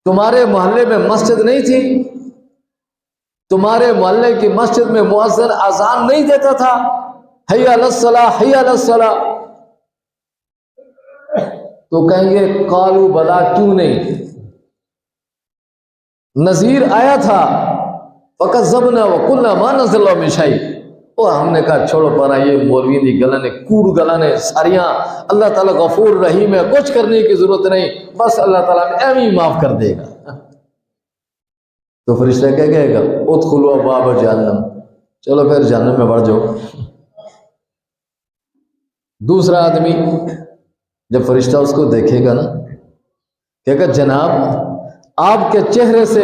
تمہارے محلے میں مسجد نہیں تھی، تمہارے محلے کی مسجد میں مؤذن اذان نہیں دیتا تھا حی علی الصلاۃ حی علی الصلاۃ، تو کہیں گے قالوا بلا، کیوں نہیں، نذیر آیا تھا فکذبنا وقلنا ما نزل اللہ من شیء، اور ہم نے کہا چھوڑو پرا یہ مولوی دی گلاں نے کوڑ گلاں نے ساریاں، اللہ تعالیٰ غفور رحیم ہے، کچھ کرنے کی ضرورت نہیں، بس اللہ تعالیٰ ایویں ہی معاف کر دے گا۔ تو فرشتہ کیا کہے گا ادخلوا ابواب جہنم، چلو پھر جہنم میں بڑھ جاؤ۔ دوسرا آدمی جب فرشتہ اس کو دیکھے گا نا کہے گا جناب آپ کے چہرے سے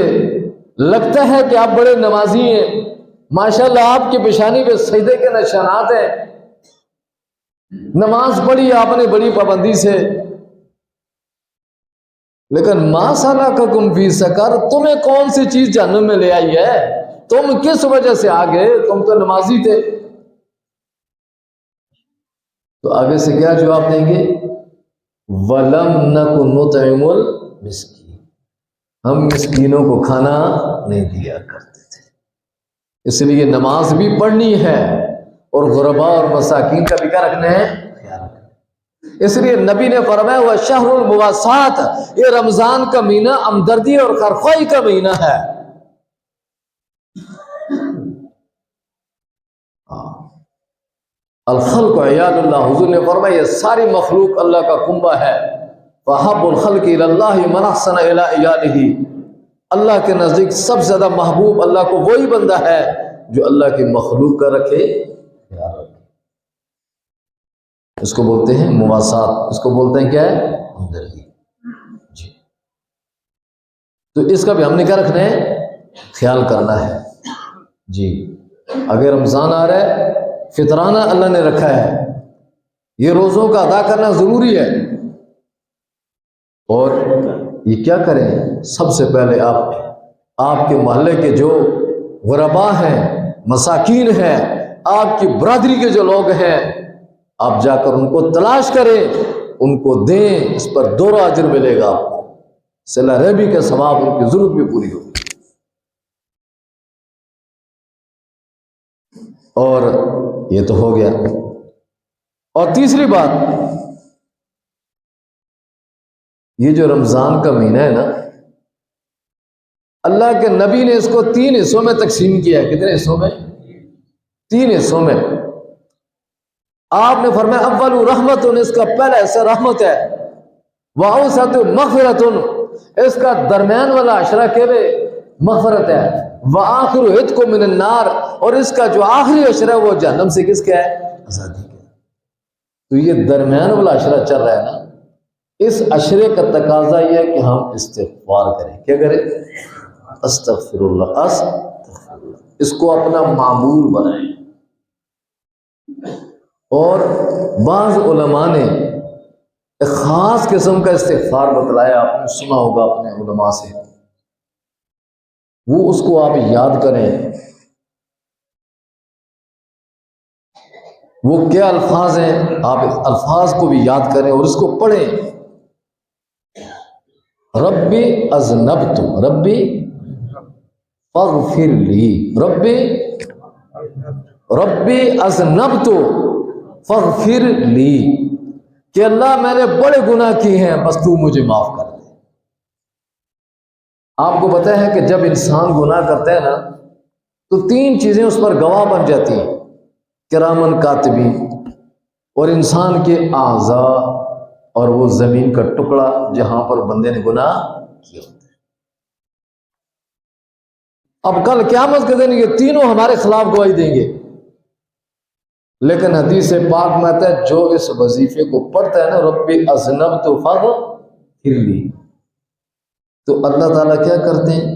لگتا ہے کہ آپ بڑے نمازی ہیں، ماشاءاللہ آپ کی پیشانی پہ سجدے کے نشانات ہیں، نماز پڑھی آپ نے بڑی پابندی سے، لیکن ما سلککم فی سقر، تمہیں کون سی چیز جہنم میں لے آئی ہے، تم کس وجہ سے آگے، تم تو نمازی تھے۔ تو آگے سے کیا جواب دیں گے وَلَمْ نَكُ نُطْعِمُ الْمِسْكِينَ، ہم مسکینوں کو کھانا نہیں دیا کرتے تھے۔ اس لیے نماز بھی پڑھنی ہے اور غربا اور مساکین کا بھی کیا رکھنا ہے، خیال رکھنا ہے۔ اس لیے نبی نے فرمایا ہوا شہر المواسات، یہ رمضان کا مہینہ ہمدردی اور خیرخواہی کا مہینہ ہے۔ الخلق عیال اللہ، حضور نے فرمایا یہ ساری مخلوق اللہ کا کنبہ ہے، فَحَبُّ الْخَلْقِ إِلَى اللَّهِ مَنْ أَحْسَنَ إِلَىٰ عِيَالِهِ، اللہ کے نزدیک سب سے زیادہ محبوب اللہ کو وہی بندہ ہے جو اللہ کی مخلوق کا رکھے خیال رکھے۔ اس کو بولتے ہیں مواسات، اس کو بولتے ہیں کیا ہے، ہمدردی جی۔ تو اس کا بھی ہم نے کیا رکھنا ہے، خیال کرنا ہے جی۔ اگر رمضان آ رہا ہے، فطرانہ اللہ نے رکھا ہے، یہ روزوں کا ادا کرنا ضروری ہے۔ اور یہ کیا کریں؟ سب سے پہلے آپ کے محلے کے جو غربا ہیں، مساکین ہیں، آپ کی برادری کے جو لوگ ہیں، آپ جا کر ان کو تلاش کریں، ان کو دیں، اس پر دوہرا اجر ملے گا آپ کو، صلہ رحمی کا ثواب، ان کی ضرورت بھی پوری ہوگی۔ اور یہ تو ہو گیا۔ اور تیسری بات، یہ جو رمضان کا مہینہ ہے نا، اللہ کے نبی نے اس کو 3 حصوں میں تقسیم کیا ہے۔ کتنے حصوں میں؟ 3 حصوں میں۔ آپ نے فرمایا اول رحمت، اس کا پہلا حصہ رحمت ہے، واوسط مغفرت، اس کا درمیان والا عشرہ کیا ہے؟ مغفرت ہے، وآخر عتق من النار، اور اس کا جو آخری عشرہ ہے وہ جہنم سے کس کا ہے؟ آزادی کا۔ تو یہ درمیان والا عشرہ چل رہا ہے نا، اس عشرے کا تقاضا یہ ہے کہ ہم استغفار کریں۔ کیا کریں؟ استغفر اللہ، استغفر اللہ، اس کو اپنا معمول بنائیں۔ اور بعض علماء نے ایک خاص قسم کا استغفار بتلایا، آپ نے سنا ہوگا اپنے علماء سے، وہ اس کو آپ یاد کریں۔ وہ کیا الفاظ ہیں، آپ الفاظ کو بھی یاد کریں اور اس کو پڑھیں۔ ربی اذنبت، ربی فاغفر لی، ربی اذنبت فاغفر لی، کہ اللہ میں نے بڑے گناہ کیے ہیں، بس تو مجھے معاف کر دے۔ آپ کو پتہ ہے کہ جب انسان گناہ کرتا ہے نا تو 3 چیزیں اس پر گواہ بن جاتی ہیں، کرامن کاتبین، اور انسان کے اعضاء، اور وہ زمین کا ٹکڑا جہاں پر بندے نے گناہ کیا ہوتا ہے۔ اب کل قیامت کے دن یہ تینوں ہمارے خلاف گواہی دیں گے، لیکن حدیث پاک میں آتا ہے جو اس وظیفے کو پڑھتا ہے نا، ربی اذنبت فاغفر لی، تو اللہ تعالیٰ کیا کرتے ہیں؟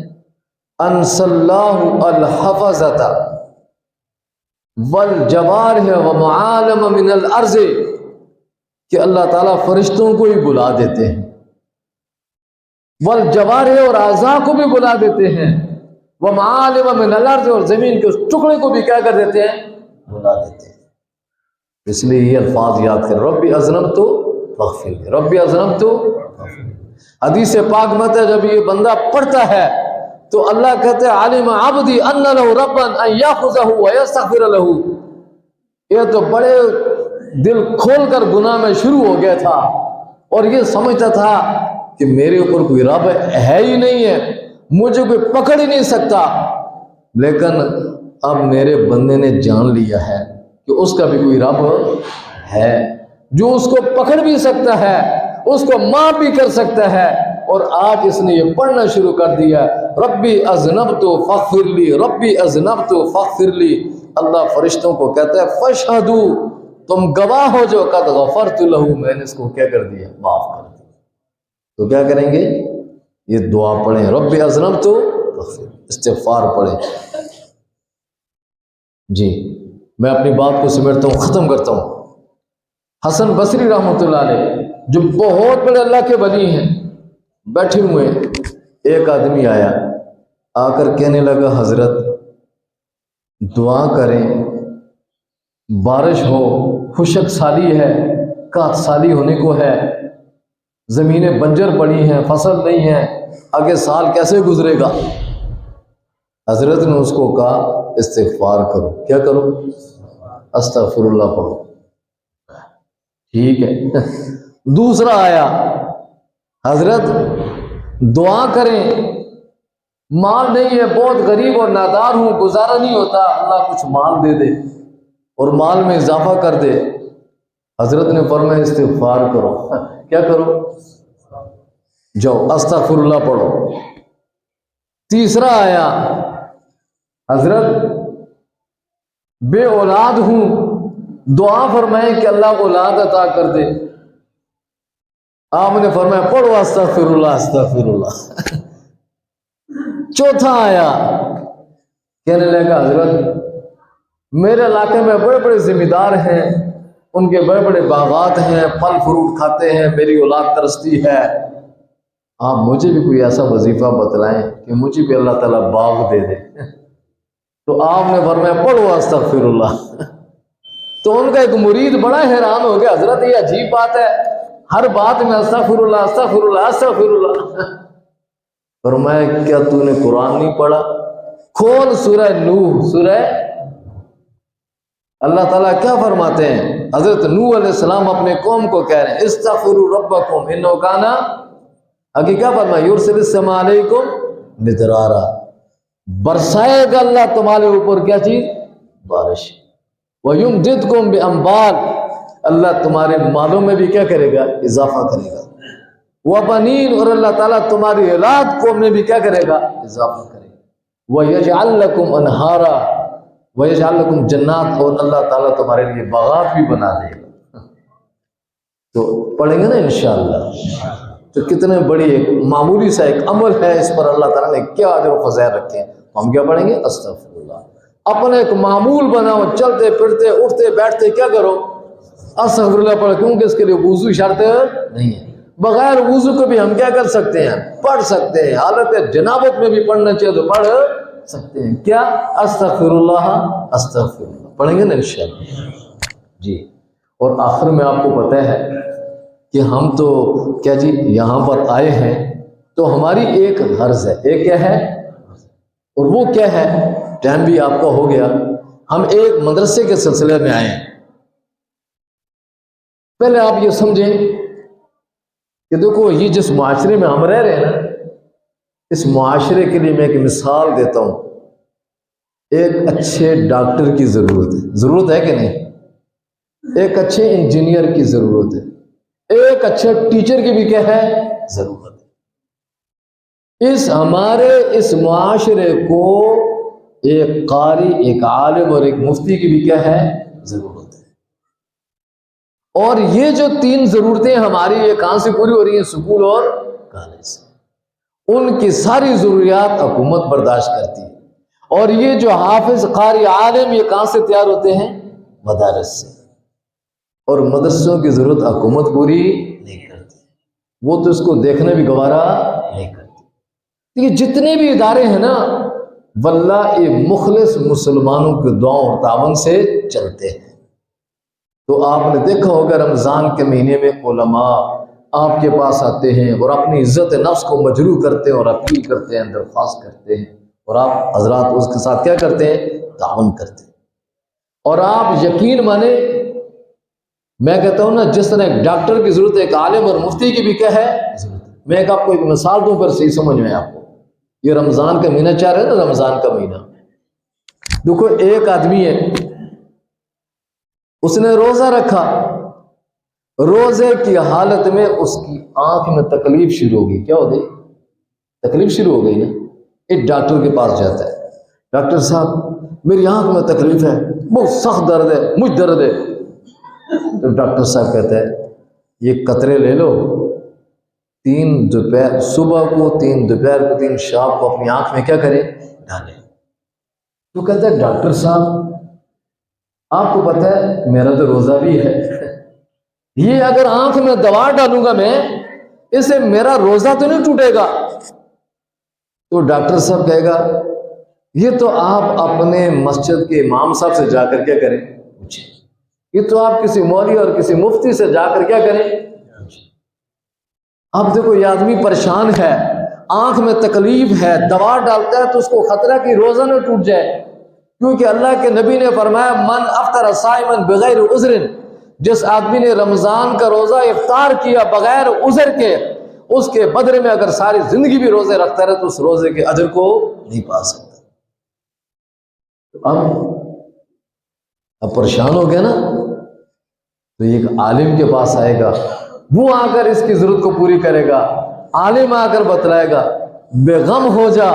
انس اللہ الحفظۃ والجوارح ومعالم من الارض، کہ اللہ تعالیٰ فرشتوں کو ہی بلا دیتے ہیں، والجوارح، اور اعضاء کو بھی بلا دیتے ہیں، ومعالم من الارض، اور زمین کے اس ٹکڑے کو بھی کیا کر دیتے ہیں؟ بلا دیتے ہیں۔ اس لیے یہ الفاظ یاد کر، ربی اذنبت فاغفر لی، ربی اذنبت فاغفر لی۔ حدیث پاک میں ہے جب یہ بندہ پڑھتا ہے تو اللہ کہتے ہیں علم عبدی ان لہ ربا ان یاخذہ ویستغفر لہ، یہ تو بڑے دل کھول کر گناہ میں شروع ہو گیا تھا اور یہ سمجھتا تھا کہ میرے اوپر کوئی رب ہے ہی نہیں ہے، مجھے کوئی پکڑ ہی نہیں سکتا، لیکن اب میرے بندے نے جان لیا ہے کہ اس کا بھی کوئی رب ہے جو اس کو پکڑ بھی سکتا ہے، اس کو معاف بھی کر سکتا ہے، اور آج اس نے یہ پڑھنا شروع کر دیا، ربی اذنبت فاغفر لی، ربی اذنبت فاغفر لی۔ اللہ فرشتوں کو کہتا ہے فاشہدوا، تم گواہ ہو جو قد غفرت لہ، میں نے اس کو کیا کر دیا؟ معاف کر دیا۔ تو کیا کریں گے؟ یہ دعا پڑھیں، ربی اذنبت فاغفر، استغفار پڑھیں۔ جی میں اپنی بات کو سمیٹتا ہوں، ختم کرتا ہوں۔ حسن بصری رحمۃ اللہ علیہ جو بہت بڑے اللہ کے ولی ہیں، بیٹھے ہوئے، ایک آدمی آیا، آ کر کہنے لگا حضرت دعا کریں، بارش ہو، خشک سالی ہے، کات سالی ہونے کو ہے، زمینیں بنجر پڑی ہیں، فصل نہیں ہے، آگے سال کیسے گزرے گا؟ حضرت نے اس کو کہا استغفار کرو۔ کیا کرو؟ استغفر اللہ پڑھو۔ ٹھیک ہے۔ دوسرا آیا، حضرت دعا کریں، مال نہیں ہے، بہت غریب اور نادار ہوں، گزارا نہیں ہوتا، اللہ کچھ مال دے دے اور مال میں اضافہ کر دے۔ حضرت نے فرمایا استغفار کرو۔ کیا کرو؟ جاؤ استغفر اللہ پڑھو۔ تیسرا آیا، حضرت بے اولاد ہوں، دعا فرمائیں کہ اللہ اولاد عطا کر دے۔ آپ نے فرمایا پڑھو استغفر اللہ استغفر اللہ۔ چوتھا آیا، کہنے لگا حضرت میرے علاقے میں بڑے بڑے ذمہ دار ہیں، ان کے بڑے بڑے باغات ہیں، پھل فروٹ کھاتے ہیں، میری اولاد ترستی ہے، آپ مجھے بھی کوئی ایسا وظیفہ بتلائیں کہ مجھے بھی اللہ تعالیٰ باغ دے دے۔ تو آپ نے فرمایا پڑھو استغفر اللہ۔ تو ان کا ایک مرید بڑا حیران ہو گیا، حضرت یہ عجیب بات ہے، ہر بات میں استغفر اللہ استغفر اللہ استغفر اللہ۔ فرمایا کیا تو نے قرآن نہیں پڑھا؟ کھول سورہ نوح، سورہ، اللہ تعالیٰ کیا فرماتے ہیں؟ حضرت نوح علیہ السلام اپنے قوم کو کہہ رہے ہیں استغفروا ربکم انہ کان، آگے کیا فرمایا؟ یرسل السماء علیکم مدرارا، برسائے گا اللہ تمہارے اوپر کیا چیز؟ بارش۔ وَيُمْدِدْكُمْ بِأَمْوَالٍ، اللہ تمہارے مالوں میں بھی کیا کرے گا؟ اضافہ کرے گا۔ وَبَنِينَ، اور اللہ تعالیٰ تمہاری اولاد کو میں بھی کیا کرے گا؟ اضافہ کرے گا۔ وَيَجْعَلْ لَكُمْ أَنْهَارًا، وَيَجْعَلْ لَكُمْ جَنَّاتٍ، اور اللہ تعالیٰ تمہارے لیے باغات بھی بنا دے گا۔ تو پڑھیں گے نا انشاءاللہ، تو کتنے بڑی ایک معمولی سا ایک عمل ہے، اس پر اللہ تعالیٰ نے کیا اجر و فضائل رکھے ہیں۔ ہم کیا پڑھیں گے؟ استغفر اللہ۔ اپنے ایک معمول بناؤ، چلتے پھرتے اٹھتے بیٹھتے کیا کرو؟ استغفر اللہ پڑھو، کیونکہ اس کے لیے وضو شرط نہیں ہے۔ بغیر وضو کو بھی ہم کیا کر سکتے ہیں؟ پڑھ سکتے ہیں، حالت جنابت میں بھی پڑھنا چاہیے تو پڑھ سکتے ہیں۔ کیا؟ استغفر اللہ استغفر اللہ، پڑھیں گے نا انشاءاللہ جی۔ اور آخر میں آپ کو پتہ ہے کہ ہم تو کیا جی یہاں پر آئے ہیں تو ہماری ایک غرض ہے، ایک کیا ہے؟ اور وہ کیا ہے؟ ٹائم بھی آپ کا ہو گیا، ہم ایک مدرسے کے سلسلے میں آئے ہیں۔ پہلے آپ یہ سمجھیں کہ دیکھو یہ جس معاشرے میں ہم رہ رہے ہیں نا، اس معاشرے کے لیے میں ایک مثال دیتا ہوں۔ ایک اچھے ڈاکٹر کی ضرورت ہے کہ نہیں؟ ایک اچھے انجینئر کی ضرورت ہے، ایک اچھے ٹیچر کی بھی کیا ہے؟ ضرورت ہے۔ ہمارے اس معاشرے کو ایک قاری، ایک عالم اور ایک مفتی کی بھی کیا ہے؟ ضرورت ہے۔ اور یہ جو تین ضرورتیں ہماری یہ کہاں سے پوری ہو رہی ہیں؟ سکول اور کالج سے۔ ان کی ساری ضروریات حکومت برداشت کرتی ہے، اور یہ جو حافظ، قاری، عالم یہ کہاں سے تیار ہوتے ہیں؟ مدارس سے۔ اور مدرسوں کی ضرورت حکومت پوری نہیں کرتی، وہ تو اس کو دیکھنے بھی گوارا نہیں کرتی۔ یہ جتنے بھی ادارے ہیں نا، واللہ یہ مخلص مسلمانوں کے دعاؤں اور تعاون سے چلتے ہیں۔ تو آپ نے دیکھا ہوگا رمضان کے مہینے میں علماء آپ کے پاس آتے ہیں اور اپنی عزت نفس کو مجروح کرتے ہیں اور اپیل کرتے ہیں، درخواست کرتے ہیں، اور آپ حضرات اس کے ساتھ کیا کرتے ہیں؟ تعاون کرتے ہیں۔ اور آپ یقین مانے، میں کہتا ہوں نا، جس طرح ایک ڈاکٹر کی ضرورت ہے، ایک عالم اور مفتی کی بھی کیا ہے؟ ضرورت ہے۔ میں ایک آپ کو ایک مثال دوں پر صحیح سمجھ میں آپ کو۔ یہ رمضان کا مہینہ چل رہا ہے نا، رمضان کا مہینہ، دیکھو ایک آدمی ہے، اس نے روزہ رکھا، روزے کی حالت میں اس کی آنکھ میں تکلیف شروع ہو گئی۔ کیا ہو گئی؟ تکلیف شروع ہو گئی نا۔ ایک ڈاکٹر کے پاس جاتا ہے، ڈاکٹر صاحب میری آنکھ میں تکلیف ہے، بہت سخت درد ہے، مجھ درد ہے۔ تو ڈاکٹر صاحب کہتا ہے یہ قطرے لے لو، 3 دوپہر صبح کو، 3 دوپہر کو، 3 شام کو اپنی آنکھ میں کیا کریں؟ ڈالیں۔ تو کہتا ہے ڈاکٹر صاحب آپ کو پتہ ہے میرا تو روزہ بھی ہے، یہ اگر آنکھ میں دوا ڈالوں گا میں، اس سے میرا روزہ تو نہیں ٹوٹے گا؟ تو ڈاکٹر صاحب کہے گا یہ تو آپ اپنے مسجد کے امام صاحب سے جا کر کیا کریں؟ پوچھیں۔ یہ تو آپ کسی مولوی اور کسی مفتی سے جا کر کیا کریں؟ اب دیکھو یہ آدمی پریشان ہے، آنکھ میں تکلیف ہے، دوا ڈالتا ہے تو اس کو خطرہ کہ روزہ نہ ٹوٹ جائے، کیونکہ اللہ کے نبی نے فرمایا من افطر صائما بغیر عذر، جس آدمی نے رمضان کا روزہ افطار کیا بغیر عذر کے، اس کے بدلے میں اگر ساری زندگی بھی روزے رکھتا رہے تو اس روزے کے اجر کو نہیں پا سکتا۔ اب پریشان ہو گیا نا، تو ایک عالم کے پاس آئے گا، وہ آ کر اس کی ضرورت کو پوری کرے گا، عالم آ کر بتلائے گا بے غم ہو جا،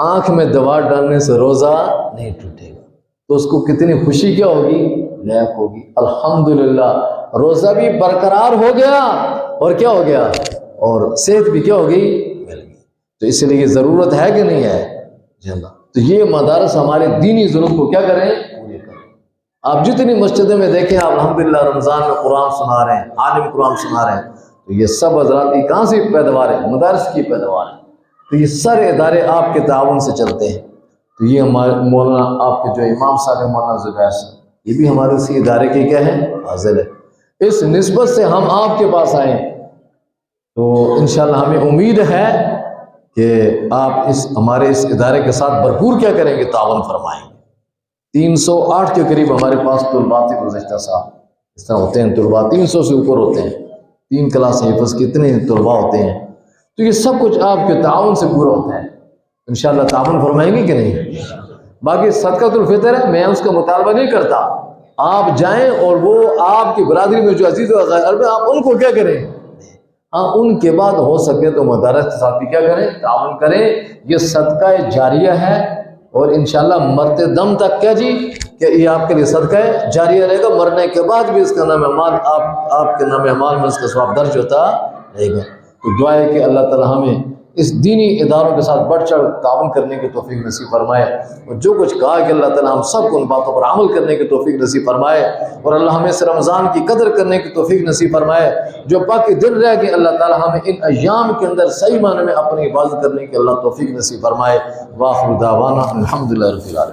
آنکھ میں دوا ڈالنے سے روزہ نہیں ٹوٹے گا۔ تو اس کو کتنی خوشی کیا ہوگی؟ لائق ہوگی، الحمدللہ روزہ بھی برقرار ہو گیا اور کیا ہو گیا، اور صحت بھی کیا ہو گئی؟ مل گئی۔ تو اس لیے ضرورت ہے کہ نہیں ہے؟ جی اللہ۔ تو یہ مدارس ہمارے دینی ضرورت کو کیا کریں؟ پورے کریں۔ آپ جتنی مسجدوں میں دیکھیں آپ الحمدللہ رمضان میں قرآن سنا رہے ہیں، عالم قرآن سنا رہے ہیں، تو یہ سب حضرات کی کہاں سے پیداوار ہے؟ مدارس کی پیداوار ہے۔ تو یہ سارے ادارے آپ کے تعاون سے چلتے ہیں۔ تو یہ مولانا آپ کے جو امام صاحب ہیں مولانا زبیر صاحب، یہ بھی ہمارے اسی ادارے کے کیا ہے؟ حاضر ہے۔ اس نسبت سے ہم آپ کے پاس آئے ہیں، تو انشاءاللہ ہمیں امید ہے کہ آپ ہمارے اس ادارے کے ساتھ بھرپور کیا کریں گے؟ تعاون فرمائیں گے۔ 308 کے قریب ہمارے پاس طلباء تھے گزشتہ سال، اس طرح ہوتے ہیں طلباء 300 سے اوپر ہوتے ہیں، 3 کلاس حفظ کتنے طلباء ہوتے ہیں، تو یہ سب کچھ آپ کے تعاون سے پورا ہوتا ہے۔ انشاءاللہ تعاون فرمائیں گے کہ نہیں؟ باقی صدقۃ الفطر ہے، میں اس کا مطالبہ نہیں کرتا، آپ جائیں اور وہ آپ کی برادری میں جو عزیز و اقارب ہیں آپ ان کو کیا کریں؟ ہاں ان کے بعد ہو سکے تو مدارس کے ساتھ بھی کیا کریں؟ تعاون کریں۔ یہ صدقہ جاریہ ہے، اور انشاءاللہ مرتے دم تک کیا جی کہ یہ آپ کے لیے صدقہ جاریہ رہے گا، مرنے کے بعد بھی اس کا نام اعمال آپ کے نام اعمال میں اس کا ثواب درج ہوتا رہے گا۔ تو دعا ہے کہ اللہ تعالی ہمیں اس دینی اداروں کے ساتھ بڑھ چڑھ تعاون کرنے کی توفیق نصیب فرمائے، اور جو کچھ کہا کہ اللہ تعالی ہم سب کو ان باتوں پر عمل کرنے کی توفیق نصیب فرمائے، اور اللہ ہمیں اس رمضان کی قدر کرنے کی توفیق نصیب فرمائے۔ جو باقی دن رہ گئے اللہ تعالی ہمیں ان ایام کے اندر صحیح معنی میں اپنی عبادت کرنے کی اللہ توفیق نصیب فرمائے۔ وآخر دعوانا الحمدللہ رب العالمین۔